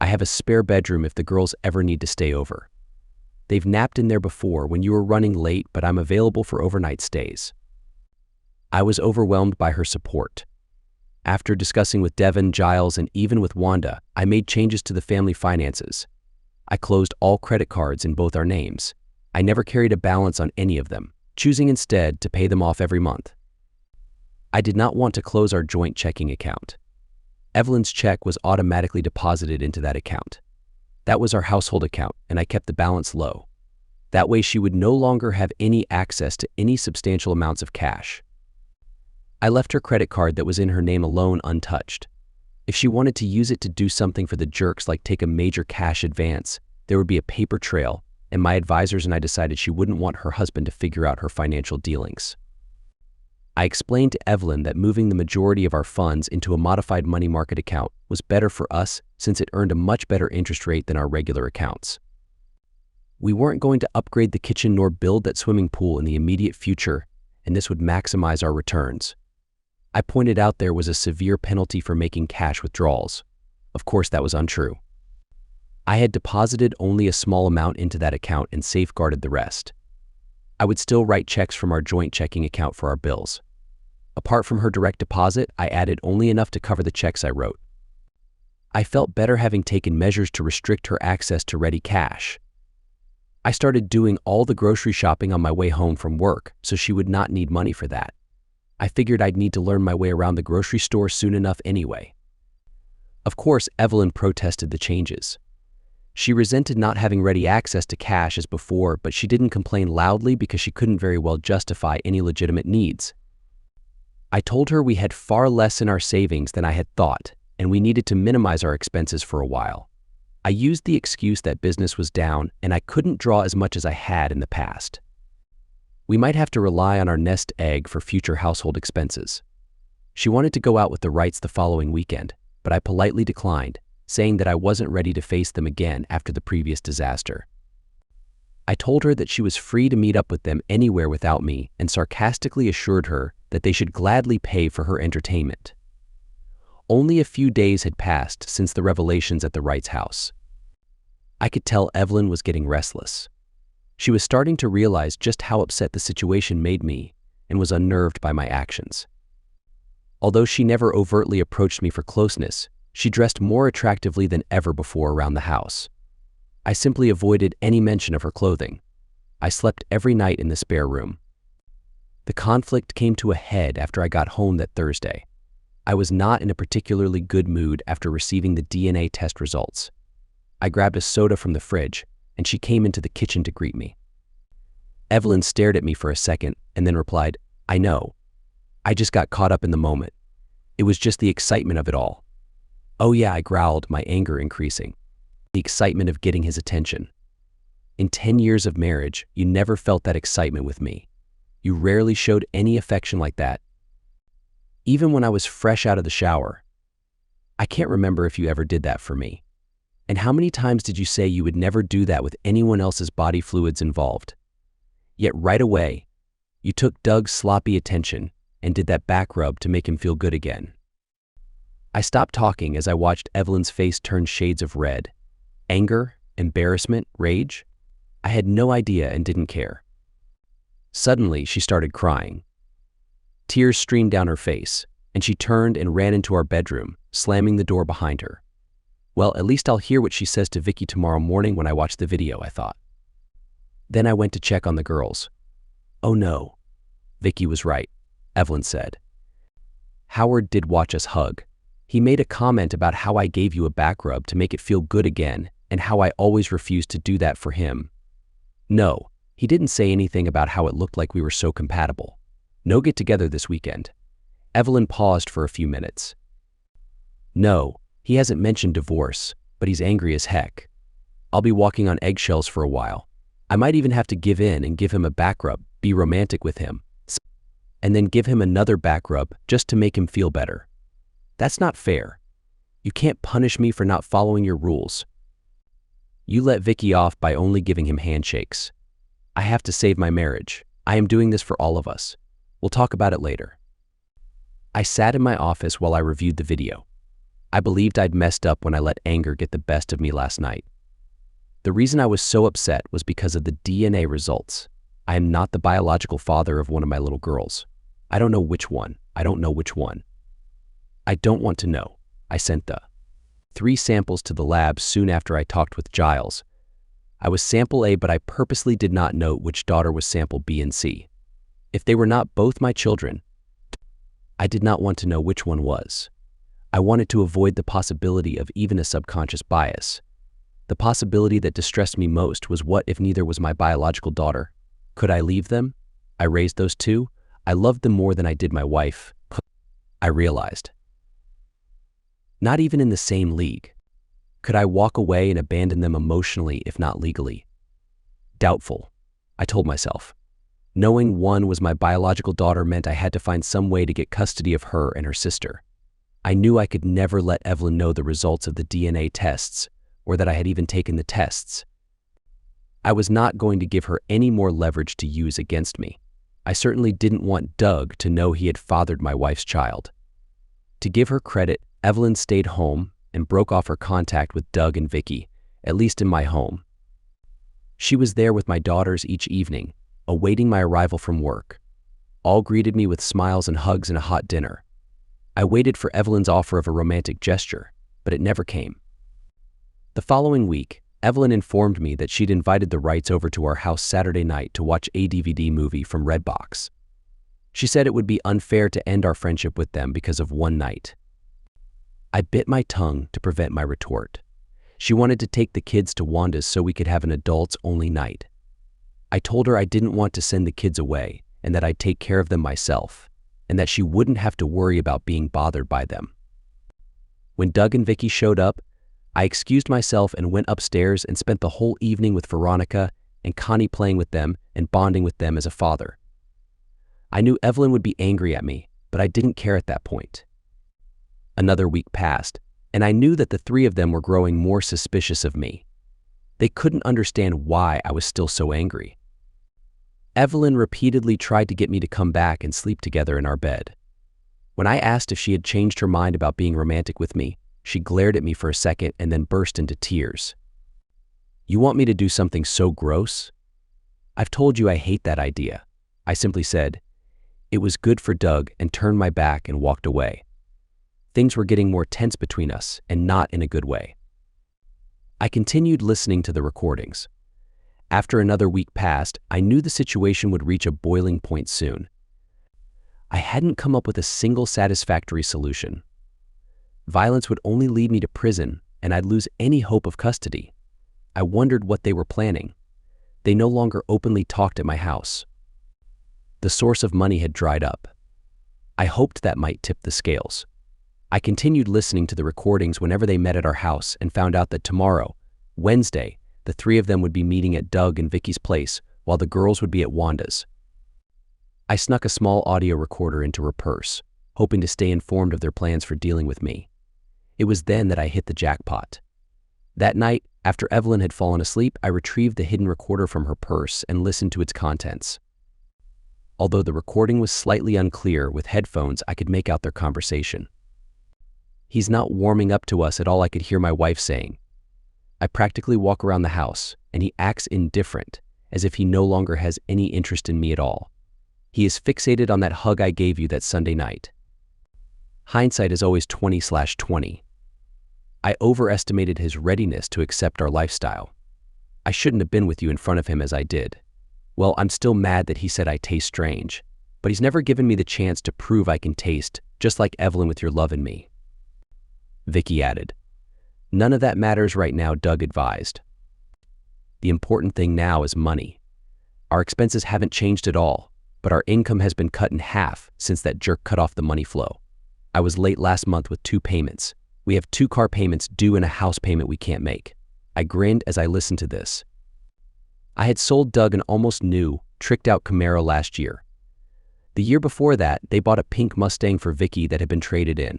I have a spare bedroom if the girls ever need to stay over. They've napped in there before when you were running late, but I'm available for overnight stays. I was overwhelmed by her support. After discussing with Devin, Giles, and even with Wanda, I made changes to the family finances. I closed all credit cards in both our names. I never carried a balance on any of them, choosing instead to pay them off every month. I did not want to close our joint checking account. Evelyn's check was automatically deposited into that account. That was our household account, and I kept the balance low. That way she would no longer have any access to any substantial amounts of cash. I left her credit card that was in her name alone untouched. If she wanted to use it to do something for the jerks like take a major cash advance, there would be a paper trail, and my advisors and I decided she wouldn't want her husband to figure out her financial dealings. I explained to Evelyn that moving the majority of our funds into a modified money market account was better for us since it earned a much better interest rate than our regular accounts. We weren't going to upgrade the kitchen nor build that swimming pool in the immediate future, and this would maximize our returns. I pointed out there was a severe penalty for making cash withdrawals. Of course, that was untrue. I had deposited only a small amount into that account and safeguarded the rest. I would still write checks from our joint checking account for our bills. Apart from her direct deposit, I added only enough to cover the checks I wrote. I felt better having taken measures to restrict her access to ready cash. I started doing all the grocery shopping on my way home from work, so she would not need money for that. I figured I'd need to learn my way around the grocery store soon enough anyway. Of course, Evelyn protested the changes. She resented not having ready access to cash as before, but she didn't complain loudly because she couldn't very well justify any legitimate needs. I told her we had far less in our savings than I had thought, and we needed to minimize our expenses for a while. I used the excuse that business was down and I couldn't draw as much as I had in the past. We might have to rely on our nest egg for future household expenses. She wanted to go out with the Wrights the following weekend, but I politely declined, saying that I wasn't ready to face them again after the previous disaster. I told her that she was free to meet up with them anywhere without me and sarcastically assured her that they should gladly pay for her entertainment. Only a few days had passed since the revelations at the Wrights' house. I could tell Evelyn was getting restless. She was starting to realize just how upset the situation made me and was unnerved by my actions. Although she never overtly approached me for closeness, she dressed more attractively than ever before around the house. I simply avoided any mention of her clothing. I slept every night in the spare room. The conflict came to a head after I got home that Thursday. I was not in a particularly good mood after receiving the DNA test results. I grabbed a soda from the fridge, and she came into the kitchen to greet me. Evelyn stared at me for a second and then replied, "I know. I just got caught up in the moment. It was just the excitement of it all." "Oh yeah," I growled, my anger increasing. The excitement of getting his attention. In 10 years of marriage, you never felt that excitement with me. You rarely showed any affection like that. Even when I was fresh out of the shower. I can't remember if you ever did that for me. And how many times did you say you would never do that with anyone else's body fluids involved? Yet right away, you took Doug's sloppy attention and did that back rub to make him feel good again. I stopped talking as I watched Evelyn's face turn shades of red. Anger, embarrassment, rage. I had no idea and didn't care. Suddenly, she started crying. Tears streamed down her face, and she turned and ran into our bedroom, slamming the door behind her. Well, at least I'll hear what she says to Vicky tomorrow morning when I watch the video, I thought. Then I went to check on the girls. Oh no, Vicky was right. Evelyn said. Howard did watch us hug. He made a comment about how I gave you a back rub to make it feel good again and how I always refused to do that for him. No, he didn't say anything about how it looked like we were so compatible. No get-together this weekend. Evelyn paused for a few minutes. No, he hasn't mentioned divorce, but he's angry as heck. I'll be walking on eggshells for a while. I might even have to give in and give him a back rub, be romantic with him, and then give him another back rub just to make him feel better. That's not fair. You can't punish me for not following your rules. You let Vicky off by only giving him handshakes. I have to save my marriage. I am doing this for all of us. We'll talk about it later. I sat in my office while I reviewed the video. I believed I'd messed up when I let anger get the best of me last night. The reason I was so upset was because of the DNA results. I am not the biological father of one of my little girls. I don't know which one. I don't know which one. I don't want to know. I sent the 3 samples to the lab soon after I talked with Giles. I was sample A, but I purposely did not note which daughter was sample B and C. If they were not both my children, I did not want to know which one was. I wanted to avoid the possibility of even a subconscious bias. The possibility that distressed me most was, what if neither was my biological daughter? Could I leave them? I raised those 2. I loved them more than I did my wife. I realized. Not even in the same league. Could I walk away and abandon them emotionally, if not legally? Doubtful, I told myself. Knowing one was my biological daughter meant I had to find some way to get custody of her and her sister. I knew I could never let Evelyn know the results of the DNA tests, or that I had even taken the tests. I was not going to give her any more leverage to use against me. I certainly didn't want Doug to know he had fathered my wife's child. To give her credit, Evelyn stayed home and broke off her contact with Doug and Vicky, at least in my home. She was there with my daughters each evening, awaiting my arrival from work. All greeted me with smiles and hugs and a hot dinner. I waited for Evelyn's offer of a romantic gesture, but it never came. The following week, Evelyn informed me that she'd invited the Wrights over to our house Saturday night to watch a DVD movie from Redbox. She said it would be unfair to end our friendship with them because of one night. I bit my tongue to prevent my retort. She wanted to take the kids to Wanda's so we could have an adults-only night. I told her I didn't want to send the kids away and that I'd take care of them myself, and that she wouldn't have to worry about being bothered by them. When Doug and Vicky showed up, I excused myself and went upstairs and spent the whole evening with Veronica and Connie, playing with them and bonding with them as a father. I knew Evelyn would be angry at me, but I didn't care at that point. Another week passed, and I knew that the 3 of them were growing more suspicious of me. They couldn't understand why I was still so angry. Evelyn repeatedly tried to get me to come back and sleep together in our bed. When I asked if she had changed her mind about being romantic with me, she glared at me for a second and then burst into tears. You want me to do something so gross? I've told you I hate that idea. I simply said, it was good for Doug, and turned my back and walked away. Things were getting more tense between us, and not in a good way. I continued listening to the recordings. After another week passed, I knew the situation would reach a boiling point soon. I hadn't come up with a single satisfactory solution. Violence would only lead me to prison, and I'd lose any hope of custody. I wondered what they were planning. They no longer openly talked at my house. The source of money had dried up. I hoped that might tip the scales. I continued listening to the recordings whenever they met at our house and found out that tomorrow, Wednesday, the 3 of them would be meeting at Doug and Vicky's place while the girls would be at Wanda's. I snuck a small audio recorder into her purse, hoping to stay informed of their plans for dealing with me. It was then that I hit the jackpot. That night, after Evelyn had fallen asleep, I retrieved the hidden recorder from her purse and listened to its contents. Although the recording was slightly unclear, with headphones I could make out their conversation. He's not warming up to us at all, I could hear my wife saying. I practically walk around the house, and he acts indifferent, as if he no longer has any interest in me at all. He is fixated on that hug I gave you that Sunday night. Hindsight is always 20/20. I overestimated his readiness to accept our lifestyle. I shouldn't have been with you in front of him as I did. Well, I'm still mad that he said I taste strange, but he's never given me the chance to prove I can taste, just like Evelyn with your love in me. Vicky added. None of that matters right now, Doug advised. The important thing now is money. Our expenses haven't changed at all, but our income has been cut in half since that jerk cut off the money flow. I was late last month with 2 payments. We have 2 car payments due and a house payment we can't make. I grinned as I listened to this. I had sold Doug an almost new, tricked-out Camaro last year. The year before that, they bought a pink Mustang for Vicky that had been traded in.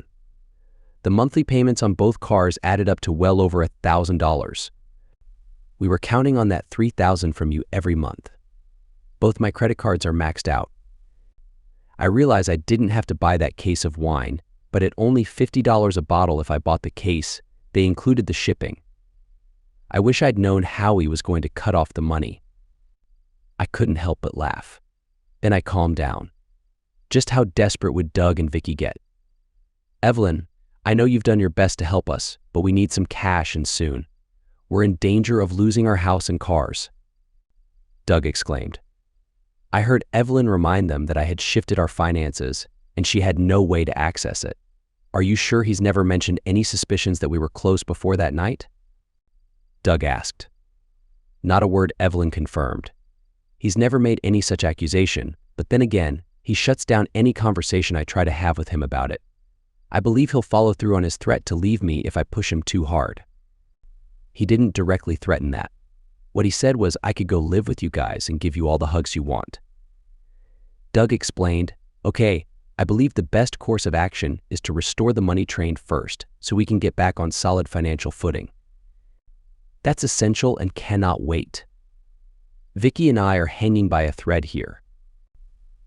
The monthly payments on both cars added up to well over $1,000. We were counting on that $3,000 from you every month. Both my credit cards are maxed out. I realized I didn't have to buy that case of wine, but at only $50 a bottle if I bought the case, they included the shipping. I wish I'd known Howie was going to cut off the money. I couldn't help but laugh. Then I calmed down. Just how desperate would Doug and Vicky get? Evelyn, I know you've done your best to help us, but we need some cash and soon. We're in danger of losing our house and cars. Doug exclaimed. I heard Evelyn remind them that I had shifted our finances and she had no way to access it. Are you sure he's never mentioned any suspicions that we were close before that night? Doug asked. Not a word, Evelyn confirmed. He's never made any such accusation, but then again, he shuts down any conversation I try to have with him about it. I believe he'll follow through on his threat to leave me if I push him too hard. He didn't directly threaten that. What he said was I could go live with you guys and give you all the hugs you want. Doug explained, okay, I believe the best course of action is to restore the money train first so we can get back on solid financial footing. That's essential and cannot wait. Vicky and I are hanging by a thread here.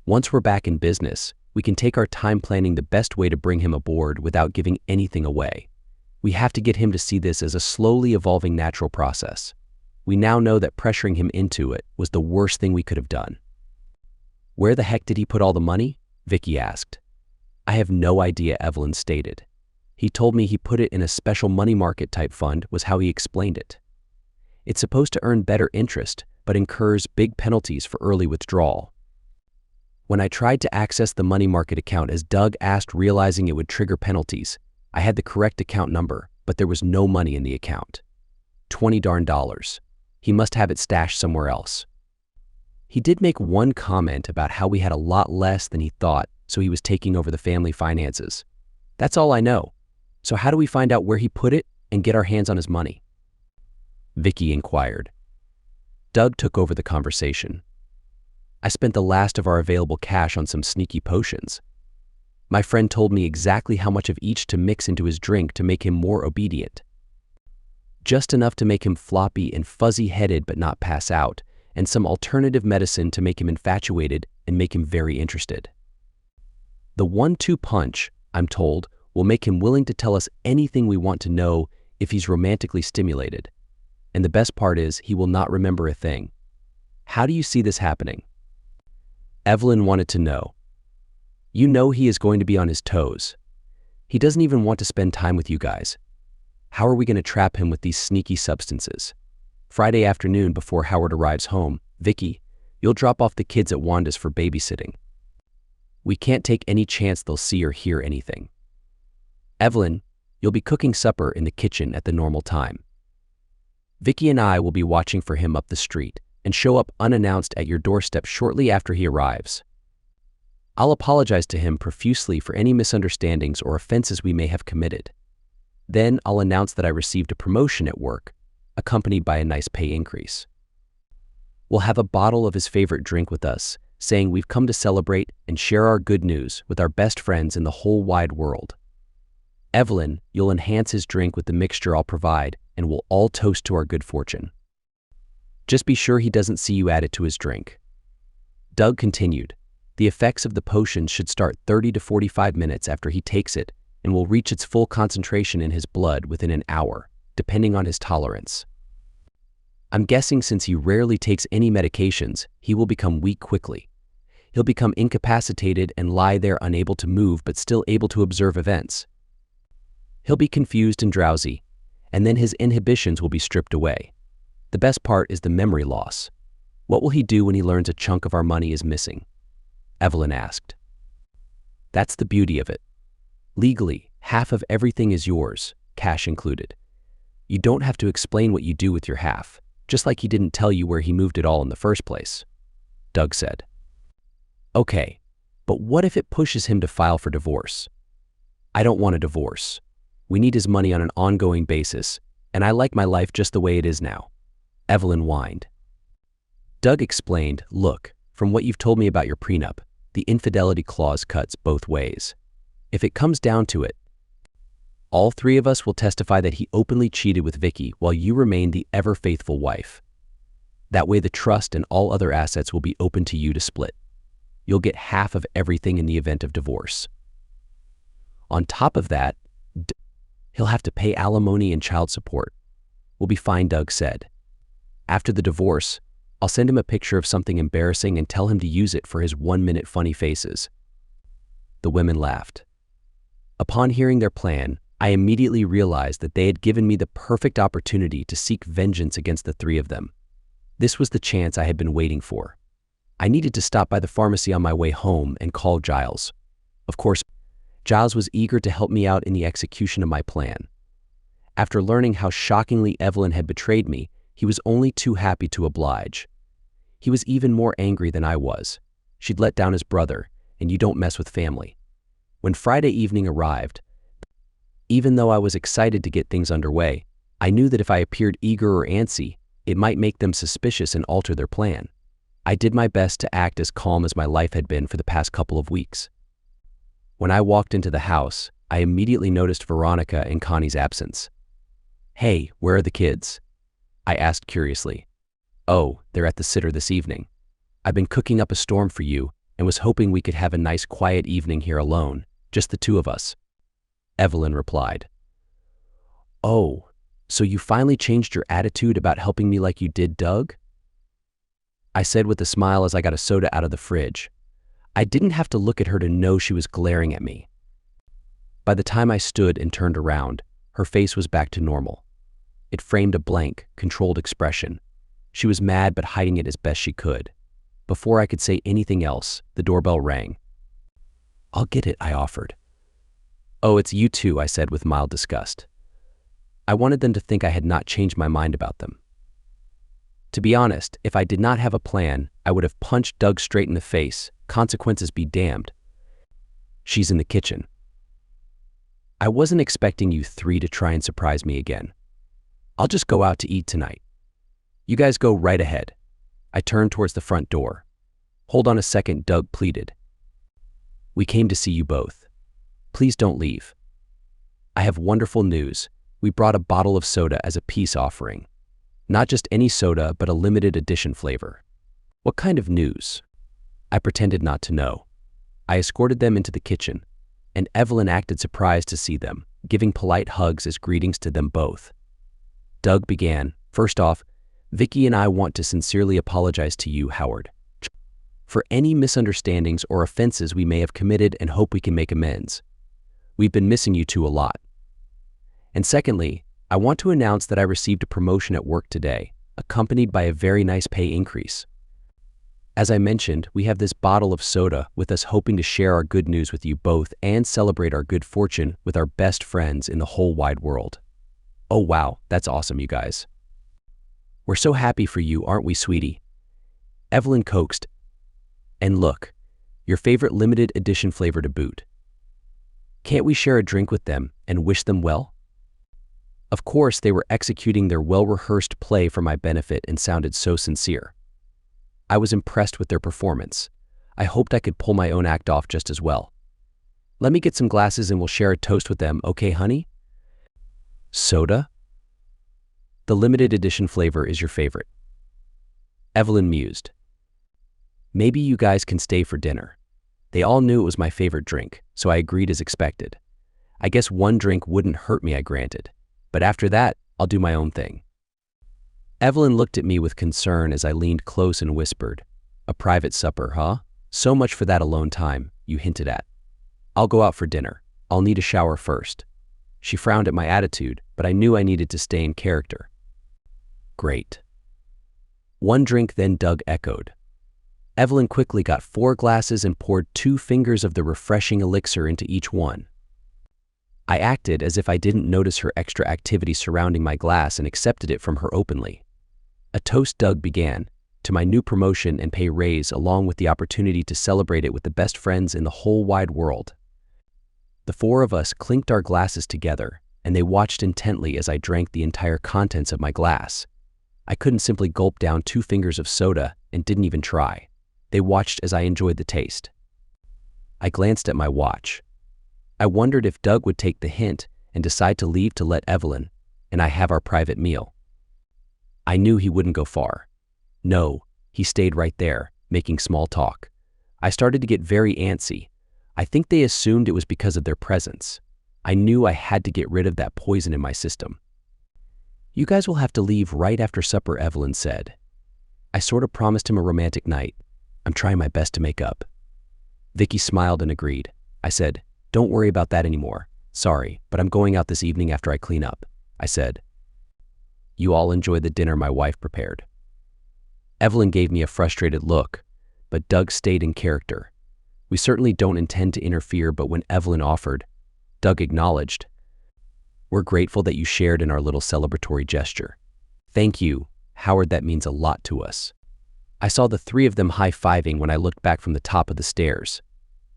Once we're back in business, we can take our time planning the best way to bring him aboard without giving anything away. We have to get him to see this as a slowly evolving natural process. We now know that pressuring him into it was the worst thing we could have done. Where the heck did he put all the money? Vicky asked. I have no idea, Evelyn stated. He told me he put it in a special money market type fund was how he explained it. It's supposed to earn better interest, but incurs big penalties for early withdrawal. When I tried to access the money market account as Doug asked, realizing it would trigger penalties, I had the correct account number, but there was no money in the account. $20 darn. He must have it stashed somewhere else. He did make one comment about how we had a lot less than he thought, so he was taking over the family finances. That's all I know. So how do we find out where he put it and get our hands on his money? Vicky inquired. Doug took over the conversation. I spent the last of our available cash on some sneaky potions. My friend told me exactly how much of each to mix into his drink to make him more obedient. Just enough to make him floppy and fuzzy-headed but not pass out, and some alternative medicine to make him infatuated and make him very interested. The 1-2 punch, I'm told, will make him willing to tell us anything we want to know if he's romantically stimulated. And the best part is he will not remember a thing. How do you see this happening? Evelyn wanted to know. You know he is going to be on his toes. He doesn't even want to spend time with you guys. How are we going to trap him with these sneaky substances? Friday afternoon before Howard arrives home, Vicky, you'll drop off the kids at Wanda's for babysitting. We can't take any chance they'll see or hear anything. Evelyn, you'll be cooking supper in the kitchen at the normal time. Vicky and I will be watching for him up the street and show up unannounced at your doorstep shortly after he arrives. I'll apologize to him profusely for any misunderstandings or offenses we may have committed. Then I'll announce that I received a promotion at work, accompanied by a nice pay increase. We'll have a bottle of his favorite drink with us, saying we've come to celebrate and share our good news with our best friends in the whole wide world. Evelyn, you'll enhance his drink with the mixture I'll provide, and we'll all toast to our good fortune. Just be sure he doesn't see you add it to his drink. Doug continued, the effects of the potion should start 30 to 45 minutes after he takes it and will reach its full concentration in his blood within an hour, depending on his tolerance. I'm guessing since he rarely takes any medications, he will become weak quickly. He'll become incapacitated and lie there unable to move but still able to observe events. He'll be confused and drowsy, and then his inhibitions will be stripped away. The best part is the memory loss. What will he do when he learns a chunk of our money is missing? Evelyn asked. That's the beauty of it. Legally, half of everything is yours, cash included. You don't have to explain what you do with your half, just like he didn't tell you where he moved it all in the first place, Doug said. Okay, but what if it pushes him to file for divorce? I don't want a divorce. We need his money on an ongoing basis, and I like my life just the way it is now, Evelyn whined. Doug explained, look, from what you've told me about your prenup, the infidelity clause cuts both ways. If it comes down to it, all three of us will testify that he openly cheated with Vicky while you remain the ever-faithful wife. That way the trust and all other assets will be open to you to split. You'll get half of everything in the event of divorce. On top of that, he'll have to pay alimony and child support. We'll be fine, Doug said. After the divorce, I'll send him a picture of something embarrassing and tell him to use it for his 1-minute funny faces. The women laughed. Upon hearing their plan, I immediately realized that they had given me the perfect opportunity to seek vengeance against the three of them. This was the chance I had been waiting for. I needed to stop by the pharmacy on my way home and call Giles. Of course, Giles was eager to help me out in the execution of my plan. After learning how shockingly Evelyn had betrayed me, he was only too happy to oblige. He was even more angry than I was. She'd let down his brother, and you don't mess with family. When Friday evening arrived, even though I was excited to get things underway, I knew that if I appeared eager or antsy, it might make them suspicious and alter their plan. I did my best to act as calm as my life had been for the past couple of weeks. When I walked into the house, I immediately noticed Veronica in Connie's absence. Hey, where are the kids? I asked curiously. Oh, they're at the sitter this evening. I've been cooking up a storm for you and was hoping we could have a nice quiet evening here alone, just the two of us. Evelyn replied. Oh, so you finally changed your attitude about helping me like you did Doug? I said with a smile as I got a soda out of the fridge. I didn't have to look at her to know she was glaring at me. By the time I stood and turned around, her face was back to normal. It framed a blank, controlled expression. She was mad but hiding it as best she could. Before I could say anything else, the doorbell rang. I'll get it, I offered. Oh, it's you two, I said with mild disgust. I wanted them to think I had not changed my mind about them. To be honest, if I did not have a plan, I would have punched Doug straight in the face, consequences be damned. She's in the kitchen. I wasn't expecting you three to try and surprise me again. I'll just go out to eat tonight. You guys go right ahead. I turned towards the front door. Hold on a second, Doug pleaded. We came to see you both. Please don't leave. I have wonderful news. We brought a bottle of soda as a peace offering. Not just any soda, but a limited edition flavor. What kind of news? I pretended not to know. I escorted them into the kitchen, and Evelyn acted surprised to see them, giving polite hugs as greetings to them both. Doug began, first off, Vicky and I want to sincerely apologize to you, Howard, for any misunderstandings or offenses we may have committed and hope we can make amends. We've been missing you two a lot. And secondly, I want to announce that I received a promotion at work today, accompanied by a very nice pay increase. As I mentioned, we have this bottle of soda with us hoping to share our good news with you both and celebrate our good fortune with our best friends in the whole wide world. Oh wow, that's awesome, you guys. We're so happy for you, aren't we, sweetie? Evelyn coaxed. And look, your favorite limited edition flavor to boot. Can't we share a drink with them and wish them well? Of course, they were executing their well-rehearsed play for my benefit and sounded so sincere. I was impressed with their performance. I hoped I could pull my own act off just as well. Let me get some glasses and we'll share a toast with them, okay, honey? Soda? The limited edition flavor is your favorite. Evelyn mused. Maybe you guys can stay for dinner. They all knew it was my favorite drink, so I agreed as expected. I guess one drink wouldn't hurt me, I granted. But after that, I'll do my own thing. Evelyn looked at me with concern as I leaned close and whispered, A private supper, huh? So much for that alone time, you hinted at. I'll go out for dinner. I'll need a shower first. She frowned at my attitude, but I knew I needed to stay in character. Great. One drink, then Doug echoed. Evelyn quickly got 4 glasses and poured 2 fingers of the refreshing elixir into each one. I acted as if I didn't notice her extra activity surrounding my glass and accepted it from her openly. A toast Doug began, to my new promotion and pay raise, along with the opportunity to celebrate it with the best friends in the whole wide world. The 4 of us clinked our glasses together, and they watched intently as I drank the entire contents of my glass. I couldn't simply gulp down 2 fingers of soda and didn't even try. They watched as I enjoyed the taste. I glanced at my watch. I wondered if Doug would take the hint and decide to leave to let Evelyn and I have our private meal. I knew he wouldn't go far. No, he stayed right there, making small talk. I started to get very antsy. I think they assumed it was because of their presence. I knew I had to get rid of that poison in my system. "You guys will have to leave right after supper," Evelyn said. I sort of promised him a romantic night. I'm trying my best to make up. Vicky smiled and agreed. I said, "Don't worry about that anymore. Sorry, but I'm going out this evening after I clean up," I said. "You all enjoy the dinner my wife prepared." Evelyn gave me a frustrated look, but Doug stayed in character. We certainly don't intend to interfere, but when Evelyn offered, Doug acknowledged. "We're grateful that you shared in our little celebratory gesture." "Thank you, Howard, that means a lot to us." I saw the 3 of them high-fiving when I looked back from the top of the stairs.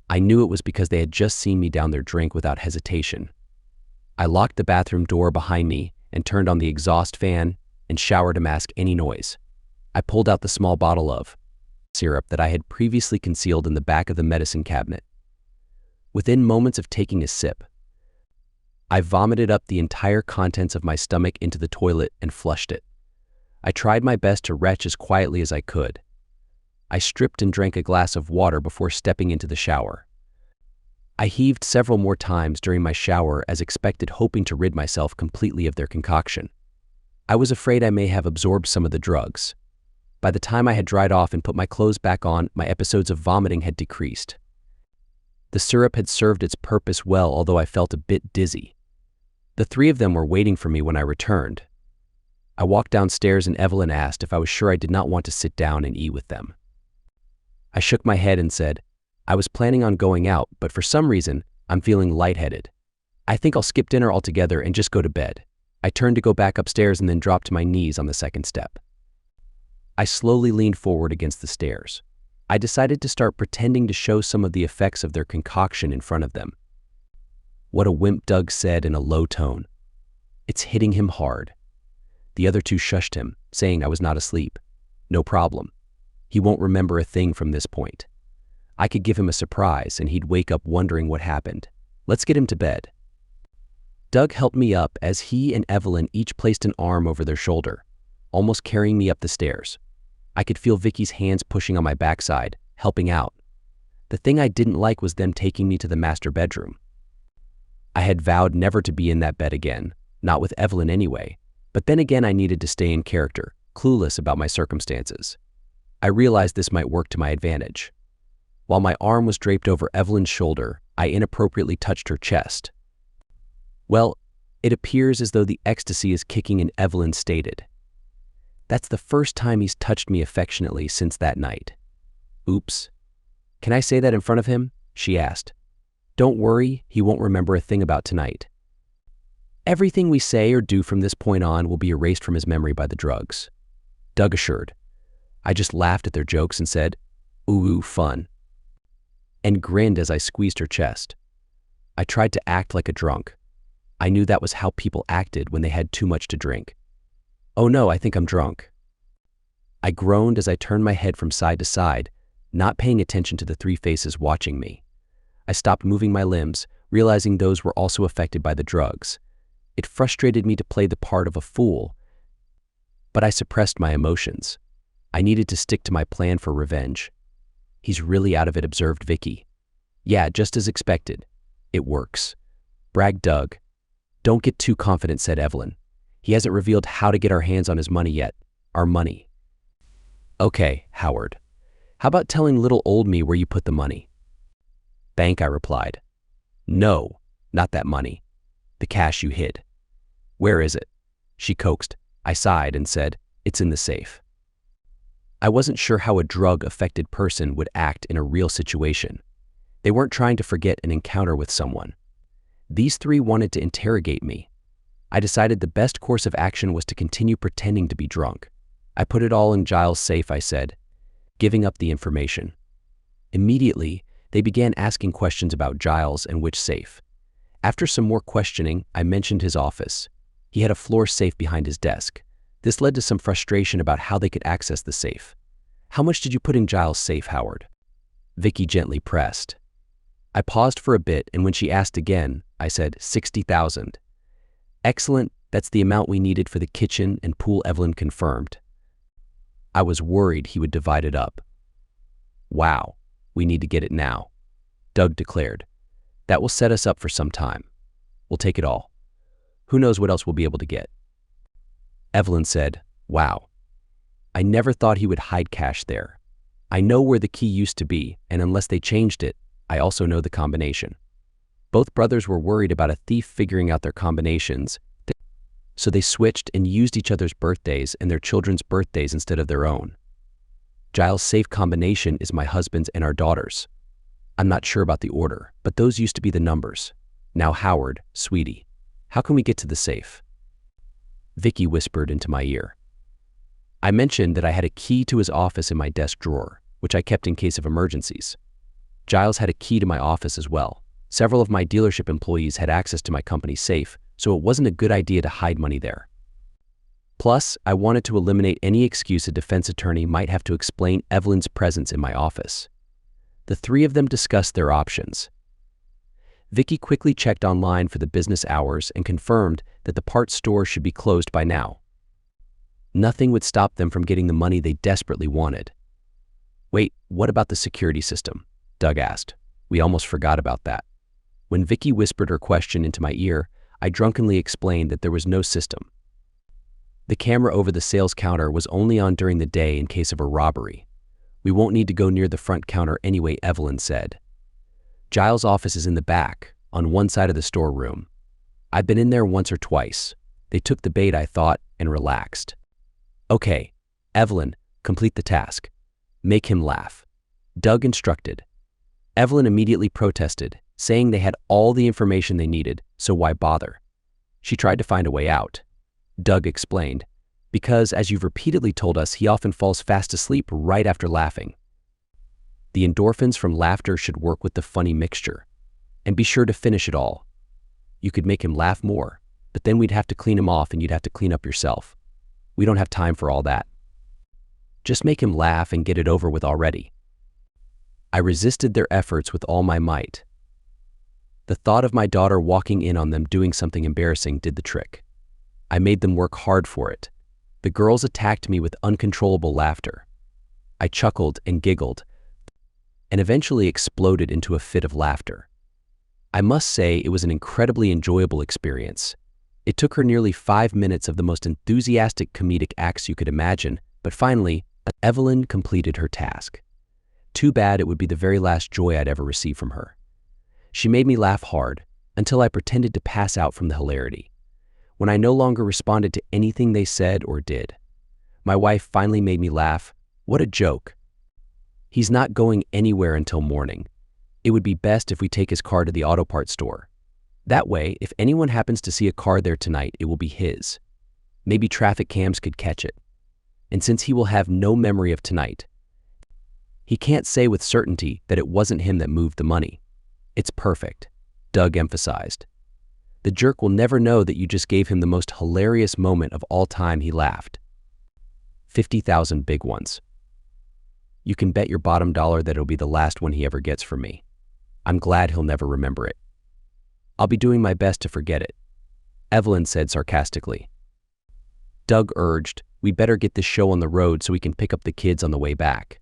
I knew it was because they had just seen me down their drink without hesitation. I locked the bathroom door behind me and turned on the exhaust fan and showered to mask any noise. I pulled out the small bottle of syrup that I had previously concealed in the back of the medicine cabinet. Within moments of taking a sip, I vomited up the entire contents of my stomach into the toilet and flushed it. I tried my best to retch as quietly as I could. I stripped and drank a glass of water before stepping into the shower. I heaved several more times during my shower as expected, hoping to rid myself completely of their concoction. I was afraid I may have absorbed some of the drugs. By the time I had dried off and put my clothes back on, my episodes of vomiting had decreased. The syrup had served its purpose well, although I felt a bit dizzy. The 3 of them were waiting for me when I returned. I walked downstairs and Evelyn asked if I was sure I did not want to sit down and eat with them. I shook my head and said, "I was planning on going out, but for some reason, I'm feeling lightheaded. I think I'll skip dinner altogether and just go to bed." I turned to go back upstairs and then dropped to my knees on the 2nd step. I slowly leaned forward against the stairs. I decided to start pretending to show some of the effects of their concoction in front of them. "What a wimp," Doug said in a low tone. "It's hitting him hard." The other 2 shushed him, saying I was not asleep. No problem. He won't remember a thing from this point. I could give him a surprise and he'd wake up wondering what happened. Let's get him to bed. Doug helped me up as he and Evelyn each placed an arm over their shoulder, almost carrying me up the stairs. I could feel Vicky's hands pushing on my backside, helping out. The thing I didn't like was them taking me to the master bedroom. I had vowed never to be in that bed again, not with Evelyn anyway, but then again I needed to stay in character, clueless about my circumstances. I realized this might work to my advantage. While my arm was draped over Evelyn's shoulder, I inappropriately touched her chest. "Well, it appears as though the ecstasy is kicking in," Evelyn stated. "That's the first time he's touched me affectionately since that night." "Oops. Can I say that in front of him?" she asked. "Don't worry, he won't remember a thing about tonight. Everything we say or do from this point on will be erased from his memory by the drugs," Doug assured. I just laughed at their jokes and said, "Ooh, fun," and grinned as I squeezed her chest. I tried to act like a drunk. I knew that was how people acted when they had too much to drink. "Oh no, I think I'm drunk." I groaned as I turned my head from side to side, not paying attention to the 3 faces watching me. I stopped moving my limbs, realizing those were also affected by the drugs. It frustrated me to play the part of a fool, but I suppressed my emotions. I needed to stick to my plan for revenge. "He's really out of it," observed Vicky. "Yeah, just as expected. It works," bragged Doug. "Don't get too confident," said Evelyn. "He hasn't revealed how to get our hands on his money yet. Our money." "Okay, Howard. How about telling little old me where you put the money?" "Bank," I replied. "No, not that money. The cash you hid." "Where is it?" she coaxed. I sighed and said, "It's in the safe." I wasn't sure how a drug-affected person would act in a real situation. They weren't trying to forget an encounter with someone. These three wanted to interrogate me. I decided the best course of action was to continue pretending to be drunk. I put it all in Giles' safe, I said, giving up the information. Immediately, they began asking questions about Giles and which safe. After some more questioning, I mentioned his office. He had a floor safe behind his desk. This led to some frustration about how they could access the safe. "How much did you put in Giles' safe, Howard?" Vicky gently pressed. I paused for a bit, and when she asked again, I said, $60,000. "Excellent, that's the amount we needed for the kitchen and pool," Evelyn confirmed. I was worried he would divide it up. "Wow, we need to get it now," Doug declared. "That will set us up for some time. We'll take it all. Who knows what else we'll be able to get." Evelyn said, "Wow. I never thought he would hide cash there. I know where the key used to be, and unless they changed it, I also know the combination." Both brothers were worried about a thief figuring out their combinations, so they switched and used each other's birthdays and their children's birthdays instead of their own. Giles' safe combination is my husband's and our daughter's. I'm not sure about the order, but those used to be the numbers. Now, Howard, sweetie, how can we get to the safe? Vicky whispered into my ear. I mentioned that I had a key to his office in my desk drawer, which I kept in case of emergencies. Giles had a key to my office as well. Several of my dealership employees had access to my company's safe, so it wasn't a good idea to hide money there. Plus, I wanted to eliminate any excuse a defense attorney might have to explain Evelyn's presence in my office. The three of them discussed their options. Vicky quickly checked online for the business hours and confirmed that the parts store should be closed by now. Nothing would stop them from getting the money they desperately wanted. "Wait, what about the security system?" Doug asked. "We almost forgot about that." When Vicky whispered her question into my ear, I drunkenly explained that there was no system. The camera over the sales counter was only on during the day in case of a robbery. "We won't need to go near the front counter anyway," Evelyn said. "Giles' office is in the back, on one side of the storeroom. I've been in there once or twice. They took the bait, I thought, and relaxed." "Okay, Evelyn, complete the task. Make him laugh," Doug instructed. Evelyn immediately protested, saying they had all the information they needed, so why bother? She tried to find a way out. Doug explained, "Because, as you've repeatedly told us, he often falls fast asleep right after laughing. The endorphins from laughter should work with the funny mixture. And be sure to finish it all. You could make him laugh more, but then we'd have to clean him off and you'd have to clean up yourself. We don't have time for all that. Just make him laugh and get it over with already." I resisted their efforts with all my might. The thought of my daughter walking in on them doing something embarrassing did the trick. I made them work hard for it. The girls attacked me with uncontrollable laughter. I chuckled and giggled, and eventually exploded into a fit of laughter. I must say it was an incredibly enjoyable experience. It took her nearly 5 minutes of the most enthusiastic comedic acts you could imagine, but finally, Evelyn completed her task. Too bad it would be the very last joy I'd ever receive from her. She made me laugh hard, until I pretended to pass out from the hilarity. When I no longer responded to anything they said or did, my wife finally made me laugh. "What a joke. He's not going anywhere until morning. It would be best if we take his car to the auto parts store. That way, if anyone happens to see a car there tonight, it will be his. Maybe traffic cams could catch it. And since he will have no memory of tonight, he can't say with certainty that it wasn't him that moved the money. It's perfect," Doug emphasized. "The jerk will never know that you just gave him the most hilarious moment of all time," he laughed. 50,000 big ones. You can bet your bottom dollar that it'll be the last one he ever gets from me. I'm glad he'll never remember it. I'll be doing my best to forget it," Evelyn said sarcastically. Doug urged, "We better get this show on the road so we can pick up the kids on the way back.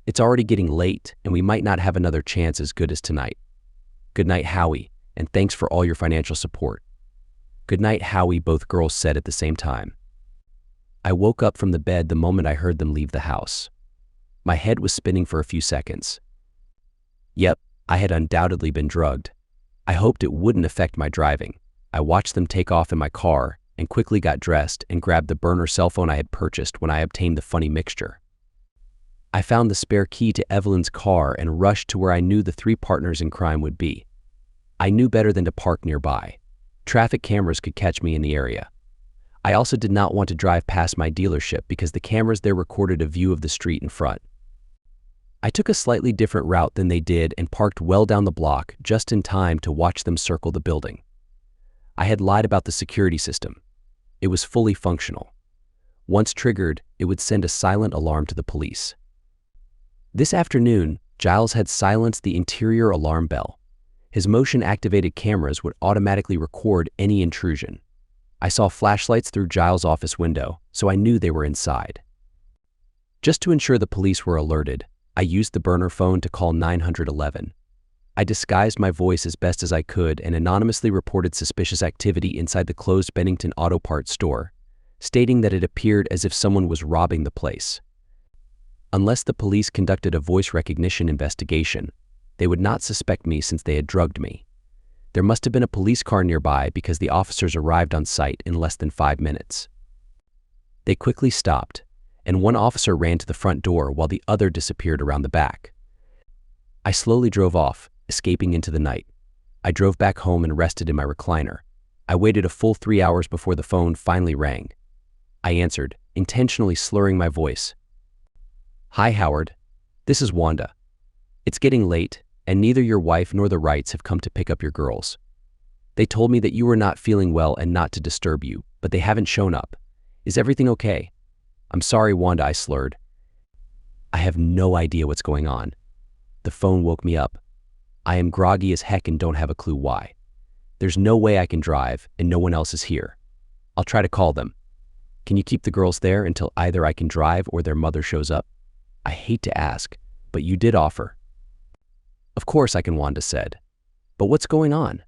It's already getting late, and we might not have another chance as good as tonight. Good night, Howie, and thanks for all your financial support." "Good night, Howie," both girls said at the same time. I woke up from the bed the moment I heard them leave the house. My head was spinning for a few seconds. Yep, I had undoubtedly been drugged. I hoped it wouldn't affect my driving. I watched them take off in my car and quickly got dressed and grabbed the burner cell phone I had purchased when I obtained the funny mixture. I found the spare key to Evelyn's car and rushed to where I knew the three partners in crime would be. I knew better than to park nearby. Traffic cameras could catch me in the area. I also did not want to drive past my dealership because the cameras there recorded a view of the street in front. I took a slightly different route than they did and parked well down the block just in time to watch them circle the building. I had lied about the security system. It was fully functional. Once triggered, it would send a silent alarm to the police. This afternoon, Giles had silenced the interior alarm bell. His motion-activated cameras would automatically record any intrusion. I saw flashlights through Giles' office window, so I knew they were inside. Just to ensure the police were alerted, I used the burner phone to call 911. I disguised my voice as best as I could and anonymously reported suspicious activity inside the closed Bennington Auto Parts store, stating that it appeared as if someone was robbing the place. Unless the police conducted a voice recognition investigation, they would not suspect me since they had drugged me. There must have been a police car nearby because the officers arrived on site in less than 5 minutes. They quickly stopped, and one officer ran to the front door while the other disappeared around the back. I slowly drove off, escaping into the night. I drove back home and rested in my recliner. I waited a full 3 hours before the phone finally rang. I answered, intentionally slurring my voice. "Hi, Howard. This is Wanda. It's getting late, and neither your wife nor the Wrights have come to pick up your girls. They told me that you were not feeling well and not to disturb you, but they haven't shown up. Is everything okay?" "I'm sorry, Wanda," I slurred. I have no idea what's going on. The phone woke me up. I am groggy as heck and don't have a clue why. There's no way I can drive, and no one else is here. I'll try to call them. Can you keep the girls there until either I can drive or their mother shows up? I hate to ask, but you did offer. Of course I can, Wanda said. But what's going on?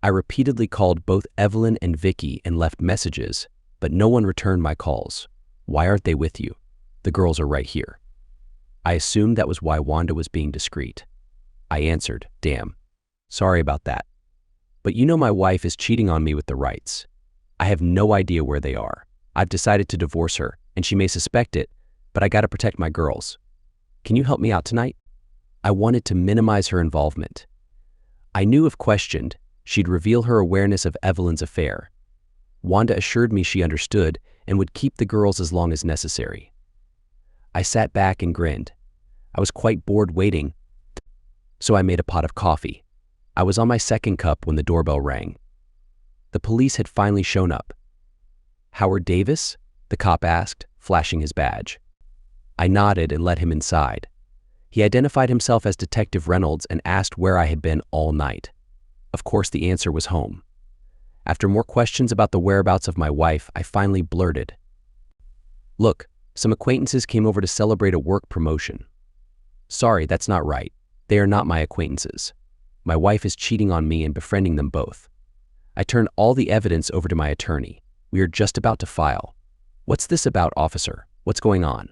I repeatedly called both Evelyn and Vicky and left messages, but no one returned my calls. Why aren't they with you? The girls are right here. I assumed that was why Wanda was being discreet. I answered, damn. Sorry about that. But you know my wife is cheating on me with the Wrights. I have no idea where they are. I've decided to divorce her, and she may suspect it, but I gotta protect my girls. Can you help me out tonight? I wanted to minimize her involvement. I knew if questioned, she'd reveal her awareness of Evelyn's affair. Wanda assured me she understood and would keep the girls as long as necessary. I sat back and grinned. I was quite bored waiting, so I made a pot of coffee. I was on my second cup when the doorbell rang. The police had finally shown up. "Howard Davis?" the cop asked, flashing his badge. I nodded and let him inside. He identified himself as Detective Reynolds and asked where I had been all night. Of course, the answer was home. After more questions about the whereabouts of my wife, I finally blurted, "Look, some acquaintances came over to celebrate a work promotion." "Sorry, that's not right. They are not my acquaintances. My wife is cheating on me and befriending them both. I turned all the evidence over to my attorney. We are just about to file." "What's this about, officer? What's going on?"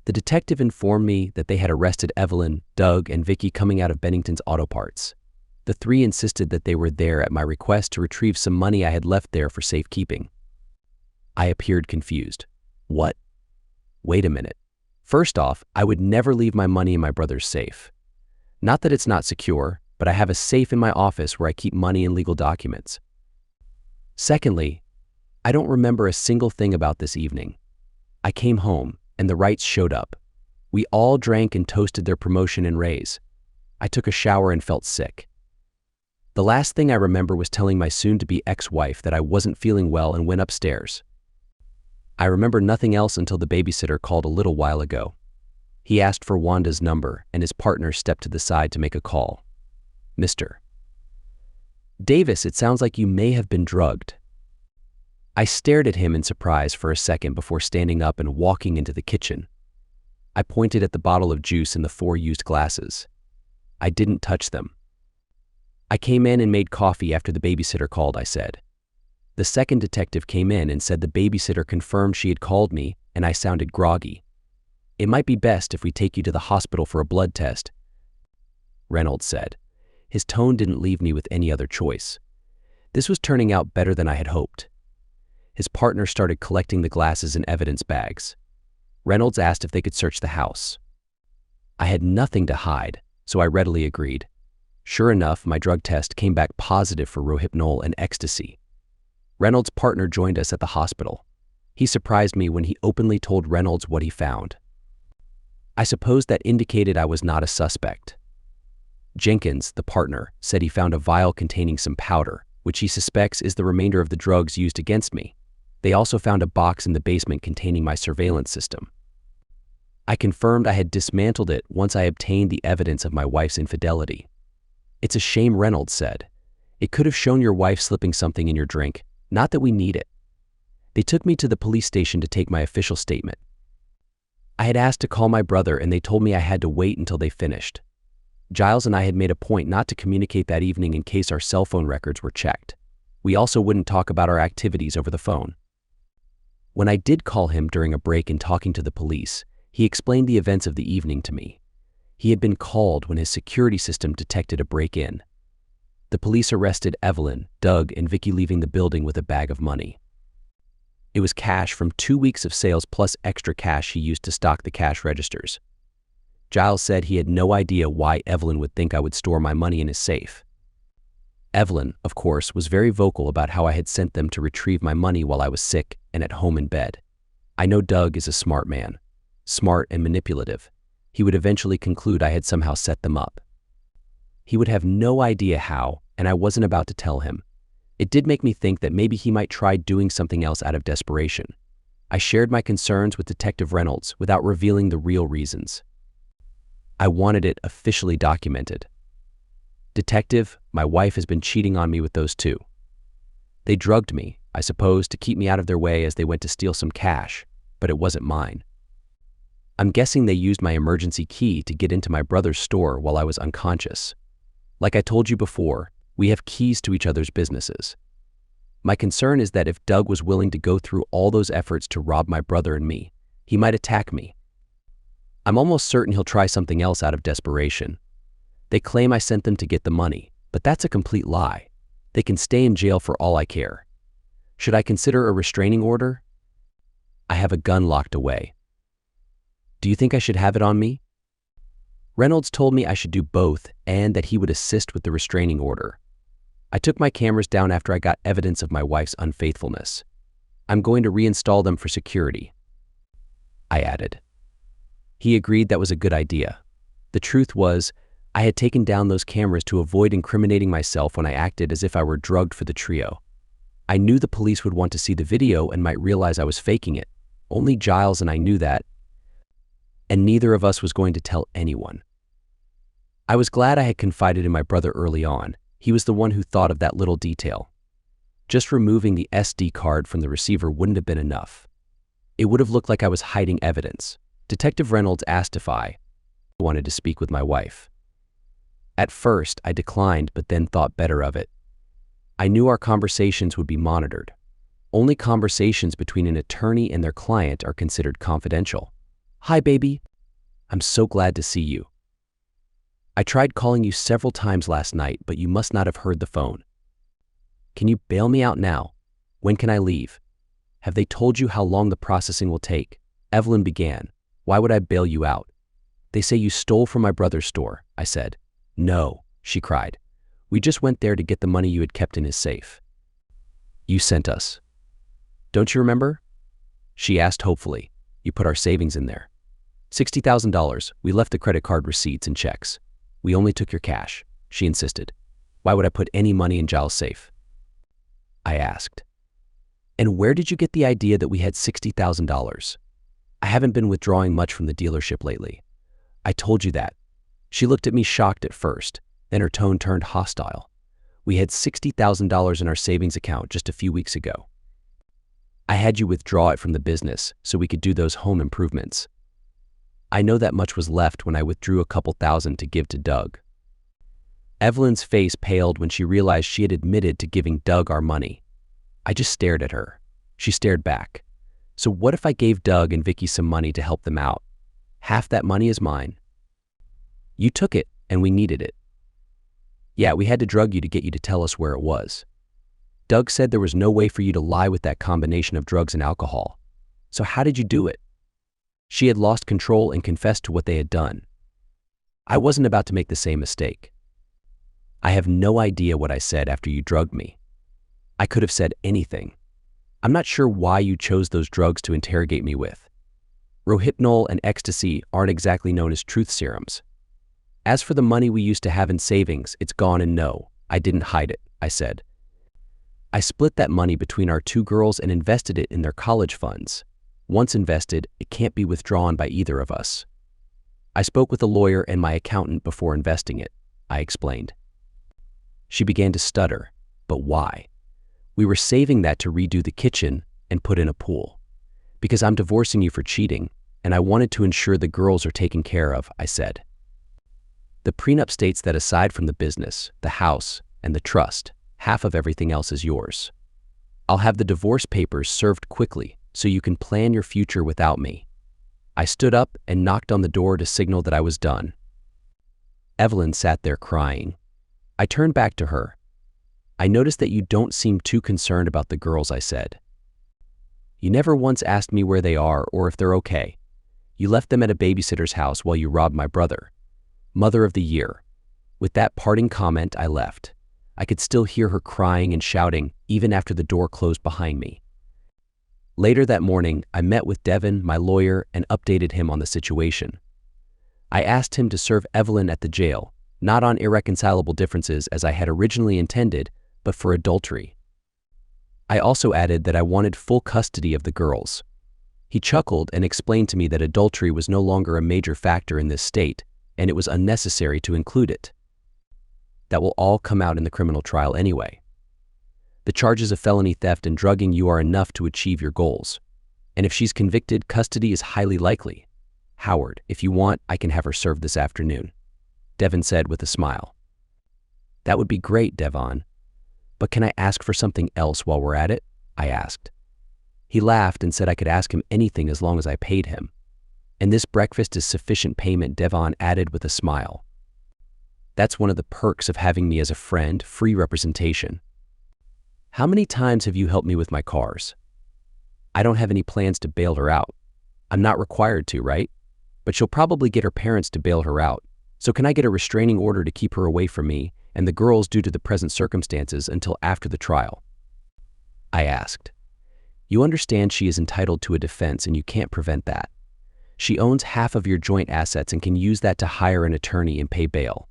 The detective informed me that they had arrested Evelyn, Doug, and Vicky coming out of Bennington's Auto Parts. The three insisted that they were there at my request to retrieve some money I had left there for safekeeping. I appeared confused. What? Wait a minute. First off, I would never leave my money in my brother's safe. Not that it's not secure, but I have a safe in my office where I keep money and legal documents. Secondly, I don't remember a single thing about this evening. I came home, and the Wrights showed up. We all drank and toasted their promotion and raise. I took a shower and felt sick. The last thing I remember was telling my soon-to-be ex-wife that I wasn't feeling well and went upstairs. I remember nothing else until the babysitter called a little while ago. He asked for Wanda's number, and his partner stepped to the side to make a call. "Mr. Davis, it sounds like you may have been drugged." I stared at him in surprise for a second before standing up and walking into the kitchen. I pointed at the bottle of juice and the 4 used glasses. I didn't touch them. "I came in and made coffee after the babysitter called," I said. The second detective came in and said the babysitter confirmed she had called me and I sounded groggy. "It might be best if we take you to the hospital for a blood test," Reynolds said. His tone didn't leave me with any other choice. This was turning out better than I had hoped. His partner started collecting the glasses and evidence bags. Reynolds asked if they could search the house. I had nothing to hide, so I readily agreed. Sure enough, my drug test came back positive for rohypnol and ecstasy. Reynolds' partner joined us at the hospital. He surprised me when he openly told Reynolds what he found. I suppose that indicated I was not a suspect. Jenkins, the partner, said he found a vial containing some powder, which he suspects is the remainder of the drugs used against me. They also found a box in the basement containing my surveillance system. I confirmed I had dismantled it once I obtained the evidence of my wife's infidelity. It's a shame, Reynolds said. It could have shown your wife slipping something in your drink, not that we need it. They took me to the police station to take my official statement. I had asked to call my brother and they told me I had to wait until they finished. Giles and I had made a point not to communicate that evening in case our cell phone records were checked. We also wouldn't talk about our activities over the phone. When I did call him during a break in talking to the police, he explained the events of the evening to me. He had been called when his security system detected a break-in. The police arrested Evelyn, Doug, and Vicky, leaving the building with a bag of money. It was cash from 2 weeks of sales plus extra cash he used to stock the cash registers. Giles said he had no idea why Evelyn would think I would store my money in his safe. Evelyn, of course, was very vocal about how I had sent them to retrieve my money while I was sick and at home in bed. I know Doug is a smart man, smart and manipulative. He would eventually conclude I had somehow set them up. He would have no idea how, and I wasn't about to tell him. It did make me think that maybe he might try doing something else out of desperation. I shared my concerns with Detective Reynolds without revealing the real reasons. I wanted it officially documented. Detective, my wife has been cheating on me with those two. They drugged me, I suppose, to keep me out of their way as they went to steal some cash, but it wasn't mine. I'm guessing they used my emergency key to get into my brother's store while I was unconscious. Like I told you before, we have keys to each other's businesses. My concern is that if Doug was willing to go through all those efforts to rob my brother and me, he might attack me. I'm almost certain he'll try something else out of desperation. They claim I sent them to get the money, but that's a complete lie. They can stay in jail for all I care. Should I consider a restraining order? I have a gun locked away. Do you think I should have it on me? Reynolds told me I should do both and that he would assist with the restraining order. I took my cameras down after I got evidence of my wife's unfaithfulness. I'm going to reinstall them for security, I added. He agreed that was a good idea. The truth was, I had taken down those cameras to avoid incriminating myself when I acted as if I were drugged for the trio. I knew the police would want to see the video and might realize I was faking it. Only Giles and I knew that, and neither of us was going to tell anyone. I was glad I had confided in my brother early on. He was the one who thought of that little detail. Just removing the SD card from the receiver wouldn't have been enough. It would have looked like I was hiding evidence. Detective Reynolds asked if I wanted to speak with my wife. At first, I declined, but then thought better of it. I knew our conversations would be monitored. Only conversations between an attorney and their client are considered confidential. Hi, baby. I'm so glad to see you. I tried calling you several times last night, but you must not have heard the phone. Can you bail me out now? When can I leave? Have they told you how long the processing will take? Evelyn began. Why would I bail you out? They say you stole from my brother's store, I said. No, she cried. We just went there to get the money you had kept in his safe. You sent us. Don't you remember? She asked hopefully. You put our savings in there. $60,000. We left the credit card receipts and checks. We only took your cash, she insisted. Why would I put any money in Giles' safe? I asked. And where did you get the idea that we had $60,000? I haven't been withdrawing much from the dealership lately. I told you that. She looked at me shocked at first, then her tone turned hostile. We had $60,000 in our savings account just a few weeks ago. I had you withdraw it from the business so we could do those home improvements. I know that much was left when I withdrew a couple thousand to give to Doug. Evelyn's face paled when she realized she had admitted to giving Doug our money. I just stared at her. She stared back. So what if I gave Doug and Vicky some money to help them out? Half that money is mine. You took it, and we needed it. Yeah, we had to drug you to get you to tell us where it was. Doug said there was no way for you to lie with that combination of drugs and alcohol. So how did you do it? She had lost control and confessed to what they had done. I wasn't about to make the same mistake. I have no idea what I said after you drugged me. I could have said anything. I'm not sure why you chose those drugs to interrogate me with. Rohypnol and ecstasy aren't exactly known as truth serums. As for the money we used to have in savings, it's gone, and no, I didn't hide it, I said. I split that money between our two girls and invested it in their college funds. Once invested, it can't be withdrawn by either of us. I spoke with a lawyer and my accountant before investing it, I explained. She began to stutter, but why? We were saving that to redo the kitchen and put in a pool. Because I'm divorcing you for cheating, and I wanted to ensure the girls are taken care of, I said. The prenup states that aside from the business, the house, and the trust, half of everything else is yours. I'll have the divorce papers served quickly so you can plan your future without me. I stood up and knocked on the door to signal that I was done. Evelyn sat there crying. I turned back to her. I noticed that you don't seem too concerned about the girls, I said. You never once asked me where they are or if they're okay. You left them at a babysitter's house while you robbed my brother. Mother of the year. With that parting comment, I left. I could still hear her crying and shouting even after the door closed behind me. Later that morning, I met with Devin, my lawyer, and updated him on the situation. I asked him to serve Evelyn at the jail, not on irreconcilable differences as I had originally intended, but for adultery. I also added that I wanted full custody of the girls. He chuckled and explained to me that adultery was no longer a major factor in this state, and it was unnecessary to include it. That will all come out in the criminal trial anyway. The charges of felony theft and drugging you are enough to achieve your goals. And if she's convicted, custody is highly likely. Howard, if you want, I can have her served this afternoon, Devin said with a smile. That would be great, Devon. But can I ask for something else while we're at it? I asked. He laughed and said I could ask him anything as long as I paid him. And this breakfast is sufficient payment, Devon added with a smile. That's one of the perks of having me as a friend, free representation. How many times have you helped me with my cars? I don't have any plans to bail her out. I'm not required to, right? But she'll probably get her parents to bail her out. So can I get a restraining order to keep her away from me and the girls due to the present circumstances until after the trial? I asked. You understand she is entitled to a defense and you can't prevent that. She owns half of your joint assets and can use that to hire an attorney and pay bail.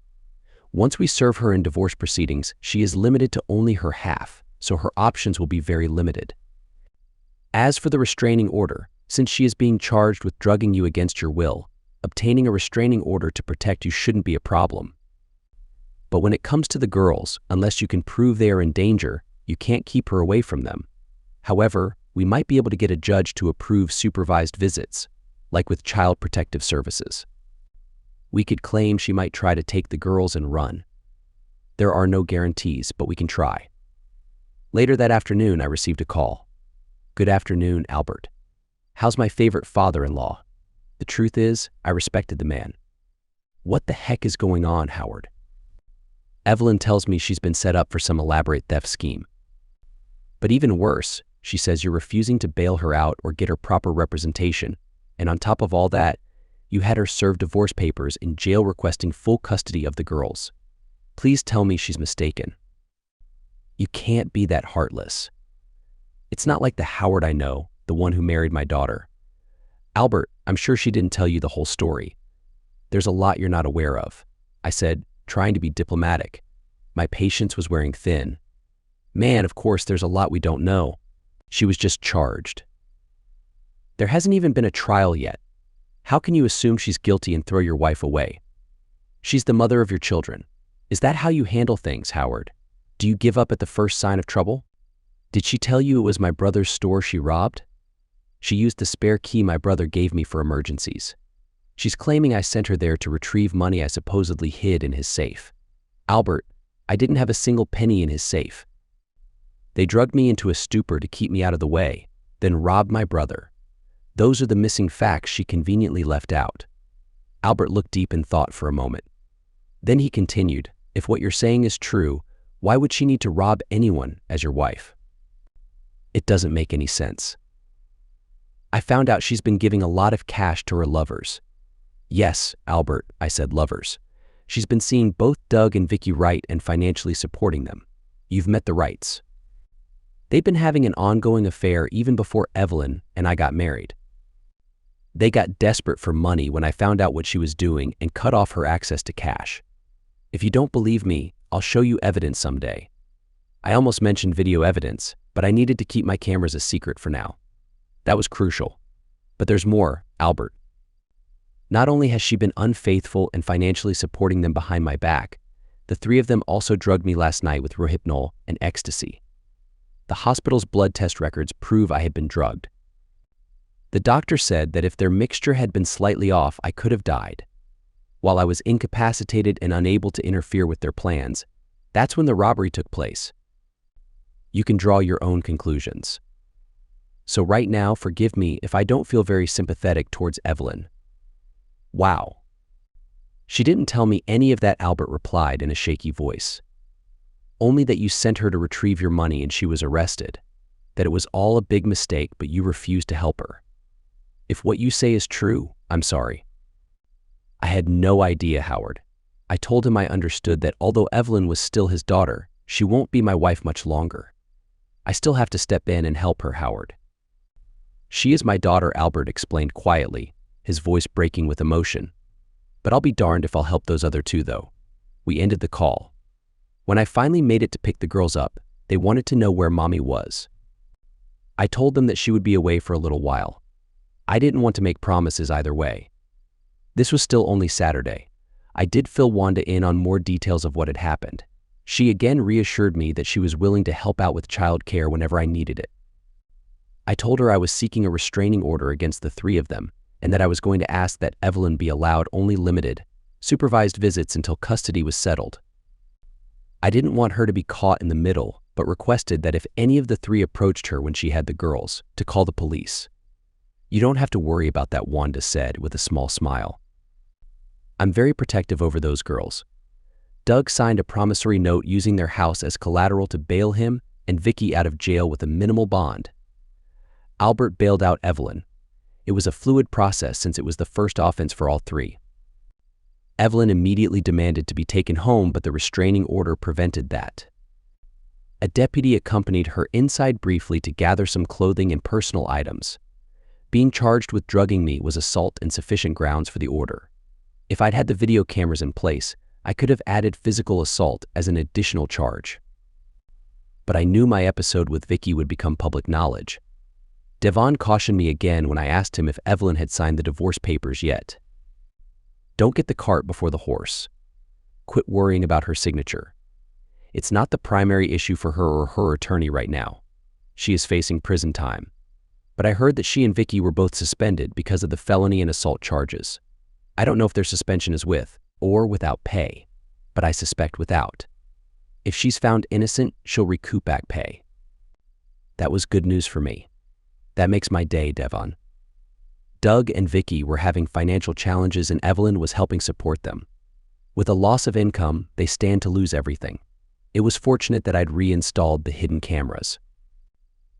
Once we serve her in divorce proceedings, she is limited to only her half, so her options will be very limited. As for the restraining order, since she is being charged with drugging you against your will, obtaining a restraining order to protect you shouldn't be a problem. But when it comes to the girls, unless you can prove they are in danger, you can't keep her away from them. However, we might be able to get a judge to approve supervised visits, like with Child Protective Services. We could claim she might try to take the girls and run. There are no guarantees, but we can try. Later that afternoon, I received a call. Good afternoon, Albert. How's my favorite father-in-law? The truth is, I respected the man. What the heck is going on, Howard? Evelyn tells me she's been set up for some elaborate theft scheme. But even worse, she says you're refusing to bail her out or get her proper representation, and on top of all that, you had her serve divorce papers in jail requesting full custody of the girls. Please tell me she's mistaken. You can't be that heartless. It's not like the Howard I know, the one who married my daughter. Albert, I'm sure she didn't tell you the whole story. There's a lot you're not aware of, I said, trying to be diplomatic. My patience was wearing thin. Man, of course, there's a lot we don't know. She was just charged. There hasn't even been a trial yet. How can you assume she's guilty and throw your wife away? She's the mother of your children. Is that how you handle things, Howard? Do you give up at the first sign of trouble? Did she tell you it was my brother's store she robbed? She used the spare key my brother gave me for emergencies. She's claiming I sent her there to retrieve money I supposedly hid in his safe. Albert, I didn't have a single penny in his safe. They drugged me into a stupor to keep me out of the way, then robbed my brother. Those are the missing facts she conveniently left out. Albert looked deep in thought for a moment. Then he continued, if what you're saying is true, why would she need to rob anyone as your wife? It doesn't make any sense. I found out she's been giving a lot of cash to her lovers. Yes, Albert, I said lovers. She's been seeing both Doug and Vicky Wright and financially supporting them. You've met the Wrights. They've been having an ongoing affair even before Evelyn and I got married. They got desperate for money when I found out what she was doing and cut off her access to cash. If you don't believe me, I'll show you evidence someday. I almost mentioned video evidence, but I needed to keep my cameras a secret for now. That was crucial. But there's more, Albert. Not only has she been unfaithful and financially supporting them behind my back, the three of them also drugged me last night with Rohypnol and ecstasy. The hospital's blood test records prove I had been drugged. The doctor said that if their mixture had been slightly off, I could have died. While I was incapacitated and unable to interfere with their plans, that's when the robbery took place. You can draw your own conclusions. So right now, forgive me if I don't feel very sympathetic towards Evelyn. Wow. She didn't tell me any of that, Albert replied in a shaky voice. Only that you sent her to retrieve your money and she was arrested. That it was all a big mistake, but you refused to help her. If what you say is true, I'm sorry. I had no idea, Howard. I told him I understood that although Evelyn was still his daughter, she won't be my wife much longer. I still have to step in and help her, Howard. She is my daughter, Albert explained quietly, his voice breaking with emotion. But I'll be darned if I'll help those other two, though. We ended the call. When I finally made it to pick the girls up, they wanted to know where Mommy was. I told them that she would be away for a little while. I didn't want to make promises either way. This was still only Saturday. I did fill Wanda in on more details of what had happened. She again reassured me that she was willing to help out with child care whenever I needed it. I told her I was seeking a restraining order against the three of them, and that I was going to ask that Evelyn be allowed only limited, supervised visits until custody was settled. I didn't want her to be caught in the middle, but requested that if any of the three approached her when she had the girls, to call the police. You don't have to worry about that, Wanda said with a small smile. I'm very protective over those girls. Doug signed a promissory note using their house as collateral to bail him and Vicky out of jail with a minimal bond. Albert bailed out Evelyn. It was a fluid process since it was the first offense for all three. Evelyn immediately demanded to be taken home, but the restraining order prevented that. A deputy accompanied her inside briefly to gather some clothing and personal items. Being charged with drugging me was assault and sufficient grounds for the order. If I'd had the video cameras in place, I could have added physical assault as an additional charge. But I knew my episode with Vicky would become public knowledge. Devon cautioned me again when I asked him if Evelyn had signed the divorce papers yet. Don't get the cart before the horse. Quit worrying about her signature. It's not the primary issue for her or her attorney right now. She is facing prison time. But I heard that she and Vicky were both suspended because of the felony and assault charges. I don't know if their suspension is with or without pay, but I suspect without. If she's found innocent, she'll recoup back pay. That was good news for me. That makes my day, Devon. Doug and Vicky were having financial challenges and Evelyn was helping support them. With a loss of income, they stand to lose everything. It was fortunate that I'd reinstalled the hidden cameras.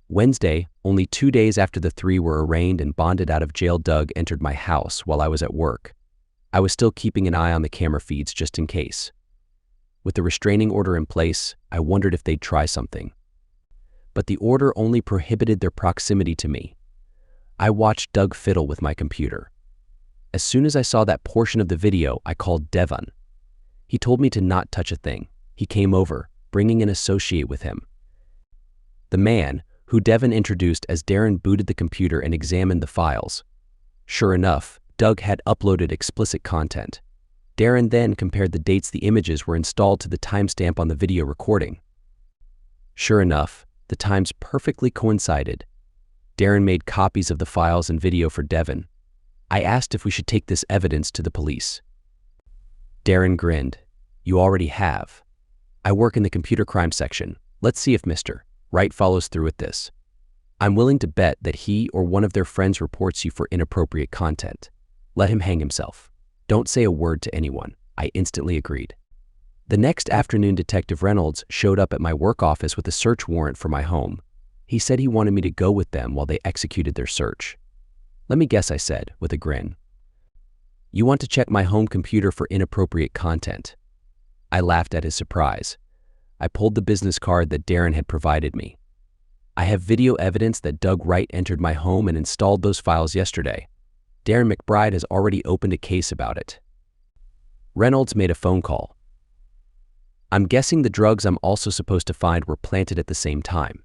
Wednesday, only 2 days after the three were arraigned and bonded out of jail, Doug entered my house while I was at work. I was still keeping an eye on the camera feeds just in case. With the restraining order in place, I wondered if they'd try something. But the order only prohibited their proximity to me. I watched Doug fiddle with my computer. As soon as I saw that portion of the video, I called Devon. He told me to not touch a thing. He came over, bringing an associate with him. The man, who Devon introduced as Darren, booted the computer and examined the files. Sure enough, Doug had uploaded explicit content. Darren then compared the dates the images were installed to the timestamp on the video recording. Sure enough, the times perfectly coincided. Darren made copies of the files and video for Devon. I asked if we should take this evidence to the police. Darren grinned. You already have. I work in the computer crime section. Let's see if Mr. Wright follows through with this. I'm willing to bet that he or one of their friends reports you for inappropriate content. Let him hang himself. Don't say a word to anyone. I instantly agreed. The next afternoon, Detective Reynolds showed up at my work office with a search warrant for my home. He said he wanted me to go with them while they executed their search. "Let me guess," I said, with a grin. "You want to check my home computer for inappropriate content." I laughed at his surprise. I pulled the business card that Darren had provided me. "I have video evidence that Doug Wright entered my home and installed those files yesterday. Darren McBride has already opened a case about it." Reynolds made a phone call. "I'm guessing the drugs I'm also supposed to find were planted at the same time."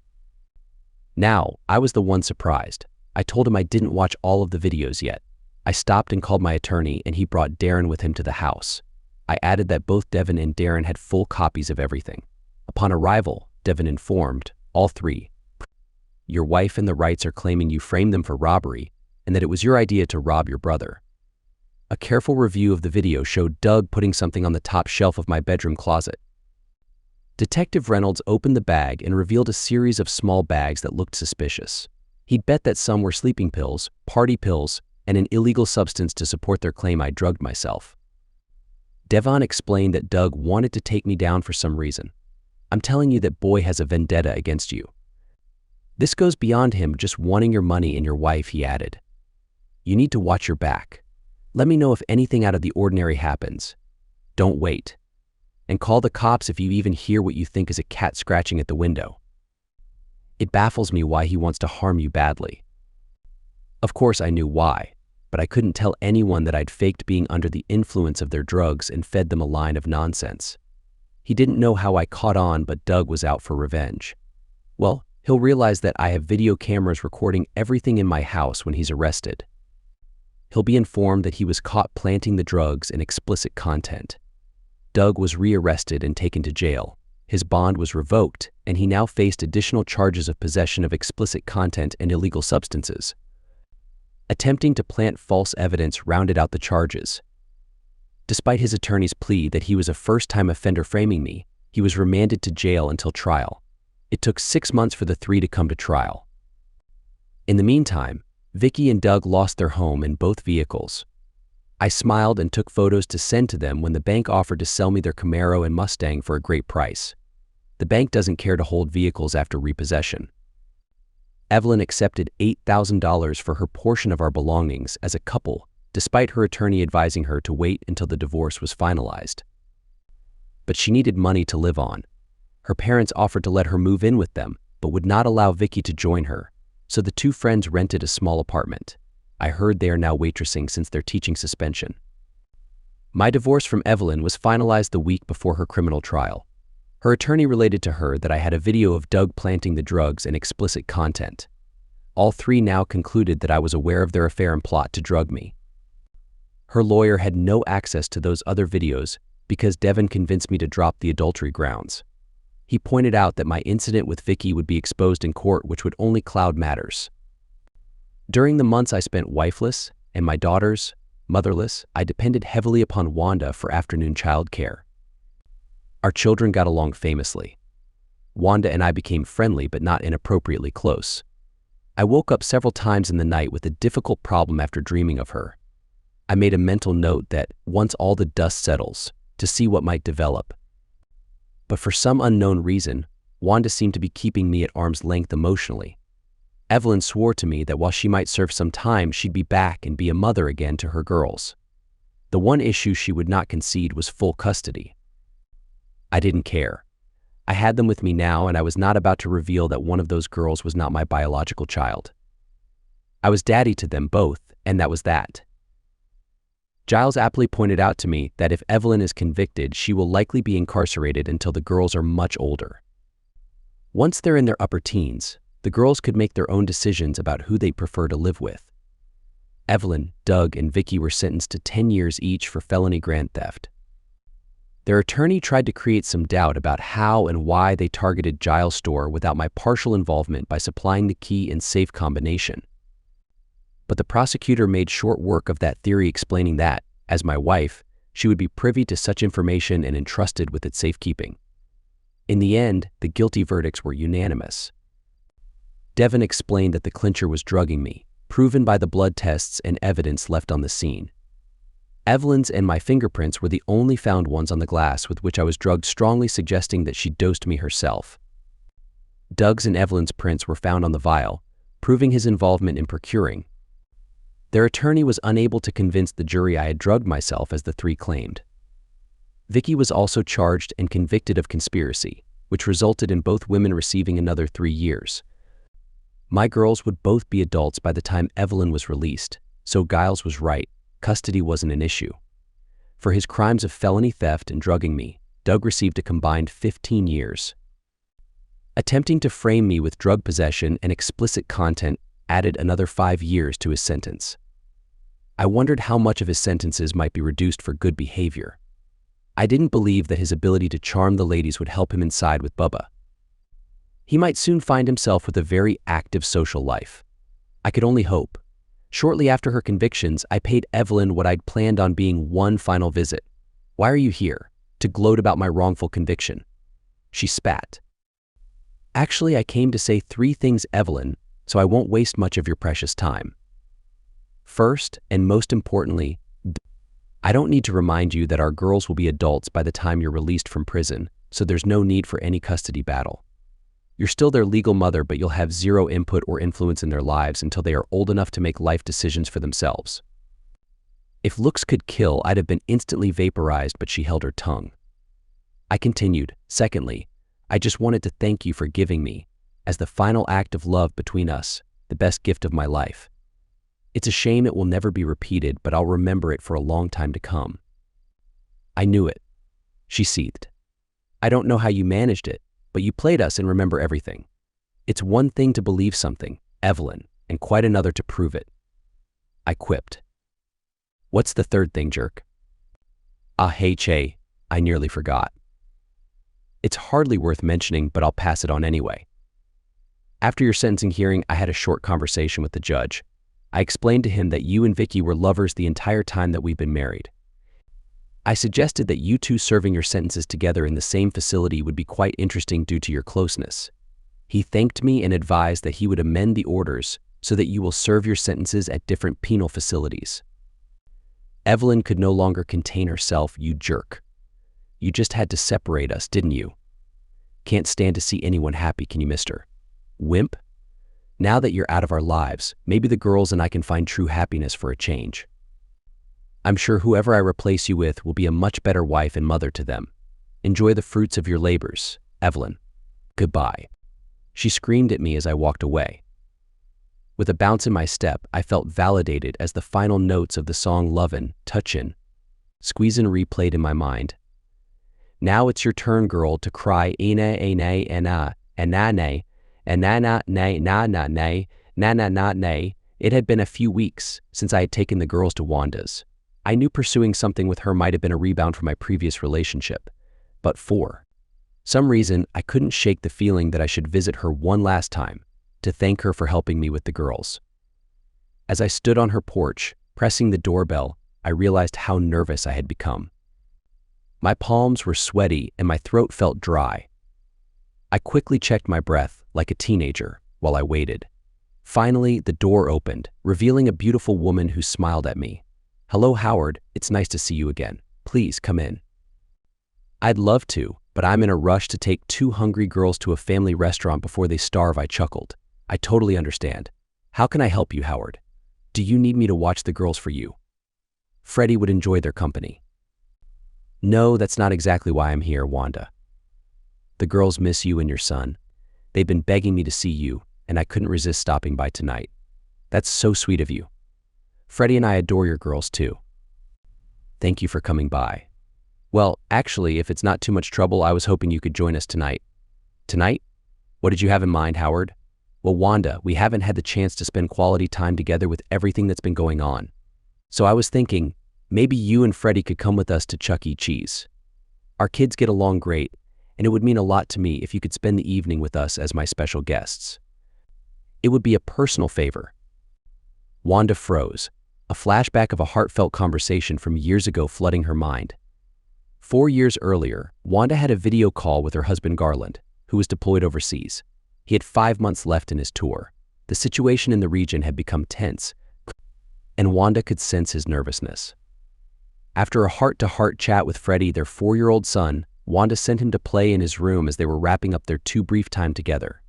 Now, I was the one surprised. I told him I didn't watch all of the videos yet. I stopped and called my attorney, and he brought Darren with him to the house. I added that both Devin and Darren had full copies of everything. Upon arrival, Devin informed all three, "Your wife and the Wrights are claiming you framed them for robbery and that it was your idea to rob your brother." A careful review of the video showed Doug putting something on the top shelf of my bedroom closet. Detective Reynolds opened the bag and revealed a series of small bags that looked suspicious. He'd bet that some were sleeping pills, party pills, and an illegal substance to support their claim I drugged myself. Devon explained that Doug wanted to take me down for some reason. "I'm telling you that boy has a vendetta against you. This goes beyond him just wanting your money and your wife," he added. "You need to watch your back. Let me know if anything out of the ordinary happens. Don't wait. And call the cops if you even hear what you think is a cat scratching at the window." It baffles me why he wants to harm you badly. Of course I knew why, but I couldn't tell anyone that I'd faked being under the influence of their drugs and fed them a line of nonsense. He didn't know how I caught on, but Doug was out for revenge. Well, he'll realize that I have video cameras recording everything in my house when he's arrested. He'll be informed that he was caught planting the drugs and explicit content. Doug was rearrested and taken to jail. His bond was revoked, and he now faced additional charges of possession of explicit content and illegal substances. Attempting to plant false evidence rounded out the charges. Despite his attorney's plea that he was a first-time offender framing me, he was remanded to jail until trial. It took 6 months for the three to come to trial. In the meantime, Vicky and Doug lost their home and both vehicles. I smiled and took photos to send to them when the bank offered to sell me their Camaro and Mustang for a great price. The bank doesn't care to hold vehicles after repossession. Evelyn accepted $8,000 for her portion of our belongings as a couple, despite her attorney advising her to wait until the divorce was finalized. But she needed money to live on. Her parents offered to let her move in with them, but would not allow Vicky to join her, so the two friends rented a small apartment. I heard they are now waitressing since their teaching suspension. My divorce from Evelyn was finalized the week before her criminal trial. Her attorney related to her that I had a video of Doug planting the drugs and explicit content. All three now concluded that I was aware of their affair and plot to drug me. Her lawyer had no access to those other videos because Devin convinced me to drop the adultery grounds. He pointed out that my incident with Vicky would be exposed in court, which would only cloud matters. During the months I spent wifeless and my daughters motherless, I depended heavily upon Wanda for afternoon childcare. Our children got along famously. Wanda and I became friendly but not inappropriately close. I woke up several times in the night with a difficult problem after dreaming of her. I made a mental note that, once all the dust settles, to see what might develop. But for some unknown reason, Wanda seemed to be keeping me at arm's length emotionally. Evelyn swore to me that while she might serve some time, she'd be back and be a mother again to her girls. The one issue she would not concede was full custody. I didn't care. I had them with me now, and I was not about to reveal that one of those girls was not my biological child. I was daddy to them both, and that was that. Giles aptly pointed out to me that if Evelyn is convicted, she will likely be incarcerated until the girls are much older. Once they're in their upper teens, the girls could make their own decisions about who they prefer to live with. Evelyn, Doug, and Vicky were sentenced to 10 years each for felony grand theft. Their attorney tried to create some doubt about how and why they targeted Giles' store without my partial involvement by supplying the key and safe combination. But the prosecutor made short work of that theory, explaining that, as my wife, she would be privy to such information and entrusted with its safekeeping. In the end, the guilty verdicts were unanimous. Devin explained that the clincher was drugging me, proven by the blood tests and evidence left on the scene. Evelyn's and my fingerprints were the only found ones on the glass with which I was drugged, strongly suggesting that she dosed me herself. Doug's and Evelyn's prints were found on the vial, proving his involvement in procuring. Their attorney was unable to convince the jury I had drugged myself as the three claimed. Vicky was also charged and convicted of conspiracy, which resulted in both women receiving another 3 years. My girls would both be adults by the time Evelyn was released, so Giles was right, custody wasn't an issue. For his crimes of felony theft and drugging me, Doug received a combined 15 years. Attempting to frame me with drug possession and explicit content added another 5 years to his sentence. I wondered how much of his sentences might be reduced for good behavior. I didn't believe that his ability to charm the ladies would help him inside with Bubba. He might soon find himself with a very active social life. I could only hope. Shortly after her convictions, I paid Evelyn what I'd planned on being one final visit. "Why are you here?" To gloat about my wrongful conviction. She spat. "Actually, I came to say 3 things, Evelyn, so I won't waste much of your precious time. First, and most importantly, I don't need to remind you that our girls will be adults by the time you're released from prison, so there's no need for any custody battle. You're still their legal mother, but you'll have zero input or influence in their lives until they are old enough to make life decisions for themselves." If looks could kill, I'd have been instantly vaporized, but she held her tongue. I continued, "Secondly, I just wanted to thank you for giving me, as the final act of love between us, the best gift of my life. It's a shame it will never be repeated, but I'll remember it for a long time to come." "I knew it," she seethed. "I don't know how you managed it, but you played us and remember everything. It's one thing to believe something, Evelyn, and quite another to prove it." I quipped. "What's the third thing, jerk?" I nearly forgot. It's hardly worth mentioning, but I'll pass it on anyway. After your sentencing hearing, I had a short conversation with the judge. I explained to him that you and Vicky were lovers the entire time that we've been married. I suggested that you two serving your sentences together in the same facility would be quite interesting due to your closeness. He thanked me and advised that he would amend the orders so that you will serve your sentences at different penal facilities. Evelyn could no longer contain herself. "You jerk. You just had to separate us, didn't you? Can't stand to see anyone happy, can you, mister? Wimp? Now that you're out of our lives, maybe the girls and I can find true happiness for a change. I'm sure whoever I replace you with will be a much better wife and mother to them. Enjoy the fruits of your labors, Evelyn. Goodbye." She screamed at me as I walked away. With a bounce in my step, I felt validated as the final notes of the song Lovin', Touchin', Squeezin' replayed in my mind. "Now it's your turn, girl, to cry ena ena ena enane enana nay na na nay na na na nay." It had been a few weeks since I had taken the girls to Wanda's. I knew pursuing something with her might have been a rebound from my previous relationship, but for some reason I couldn't shake the feeling that I should visit her one last time to thank her for helping me with the girls. As I stood on her porch, pressing the doorbell, I realized how nervous I had become. My palms were sweaty and my throat felt dry. I quickly checked my breath like a teenager while I waited. Finally, the door opened, revealing a beautiful woman who smiled at me. "Hello, Howard. It's nice to see you again. Please come in." "I'd love to, but I'm in a rush to take 2 hungry girls to a family restaurant before they starve," I chuckled. "I totally understand. How can I help you, Howard? Do you need me to watch the girls for you? Freddie would enjoy their company." "No, that's not exactly why I'm here, Wanda. The girls miss you and your son. They've been begging me to see you, and I couldn't resist stopping by tonight." "That's so sweet of you. Freddie and I adore your girls too." "Thank you for coming by. Well, actually, if it's not too much trouble, I was hoping you could join us tonight." "Tonight? What did you have in mind, Howard?" "Well, Wanda, we haven't had the chance to spend quality time together with everything that's been going on. So I was thinking, maybe you and Freddie could come with us to Chuck E. Cheese. Our kids get along great, and it would mean a lot to me if you could spend the evening with us as my special guests. It would be a personal favor." Wanda froze, a flashback of a heartfelt conversation from years ago flooding her mind. 4 years earlier, Wanda had a video call with her husband Garland, who was deployed overseas. He had 5 months left in his tour. The situation in the region had become tense, and Wanda could sense his nervousness. After a heart-to-heart chat with Freddie, their 4-year-old son, Wanda sent him to play in his room as they were wrapping up their too brief time together.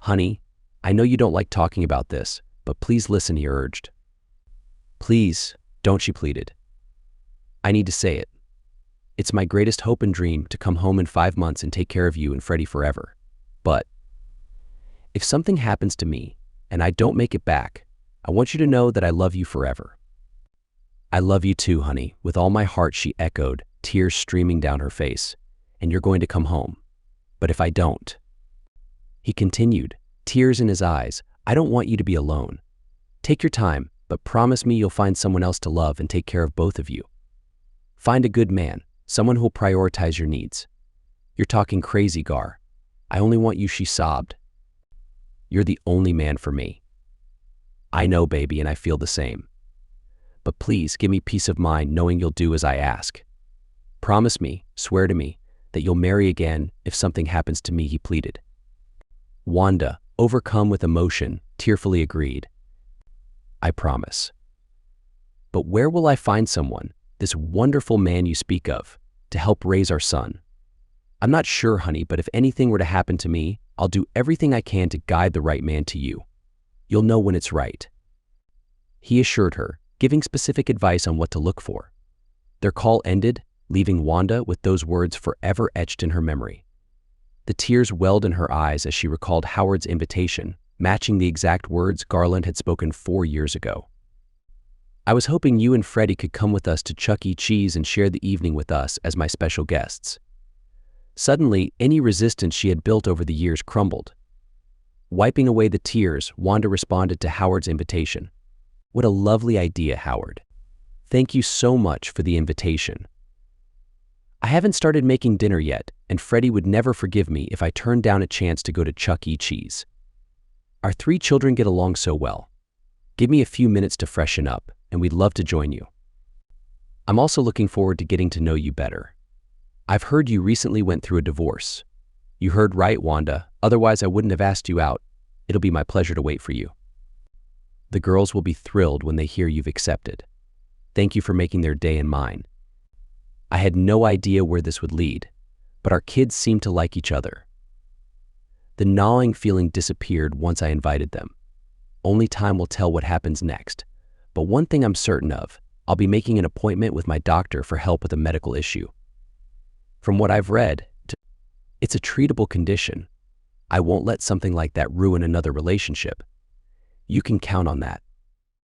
"Honey, I know you don't like talking about this, but please listen," he urged. Please, don't, she pleaded. I need to say it. It's my greatest hope and dream to come home in 5 months and take care of you and Freddie forever. But if something happens to me and I don't make it back, I want you to know that I love you forever. I love you too, honey, with all my heart, she echoed, tears streaming down her face. And you're going to come home. But if I don't, he continued, tears in his eyes, I don't want you to be alone. Take your time, but promise me you'll find someone else to love and take care of both of you. Find a good man, someone who'll prioritize your needs. You're talking crazy, Gar. I only want you, she sobbed. You're the only man for me. I know, baby, and I feel the same. But please give me peace of mind knowing you'll do as I ask. Promise me, swear to me, that you'll marry again if something happens to me, he pleaded. Wanda, overcome with emotion, tearfully agreed. I promise. But where will I find someone, this wonderful man you speak of, to help raise our son? I'm not sure, honey, but if anything were to happen to me, I'll do everything I can to guide the right man to you. You'll know when it's right. He assured her, giving specific advice on what to look for. Their call ended, leaving Wanda with those words forever etched in her memory. The tears welled in her eyes as she recalled Howard's invitation, matching the exact words Garland had spoken 4 years ago. I was hoping you and Freddie could come with us to Chuck E. Cheese and share the evening with us as my special guests. Suddenly, any resistance she had built over the years crumbled. Wiping away the tears, Wanda responded to Howard's invitation. What a lovely idea, Howard. Thank you so much for the invitation. I haven't started making dinner yet, and Freddie would never forgive me if I turned down a chance to go to Chuck E. Cheese. Our 3 children get along so well. Give me a few minutes to freshen up, and we'd love to join you. I'm also looking forward to getting to know you better. I've heard you recently went through a divorce. You heard right, Wanda, otherwise I wouldn't have asked you out. It'll be my pleasure to wait for you. The girls will be thrilled when they hear you've accepted. Thank you for making their day and mine. I had no idea where this would lead, but our kids seem to like each other. The gnawing feeling disappeared once I invited them. Only time will tell what happens next, but one thing I'm certain of, I'll be making an appointment with my doctor for help with a medical issue. From what I've read, it's a treatable condition. I won't let something like that ruin another relationship. You can count on that.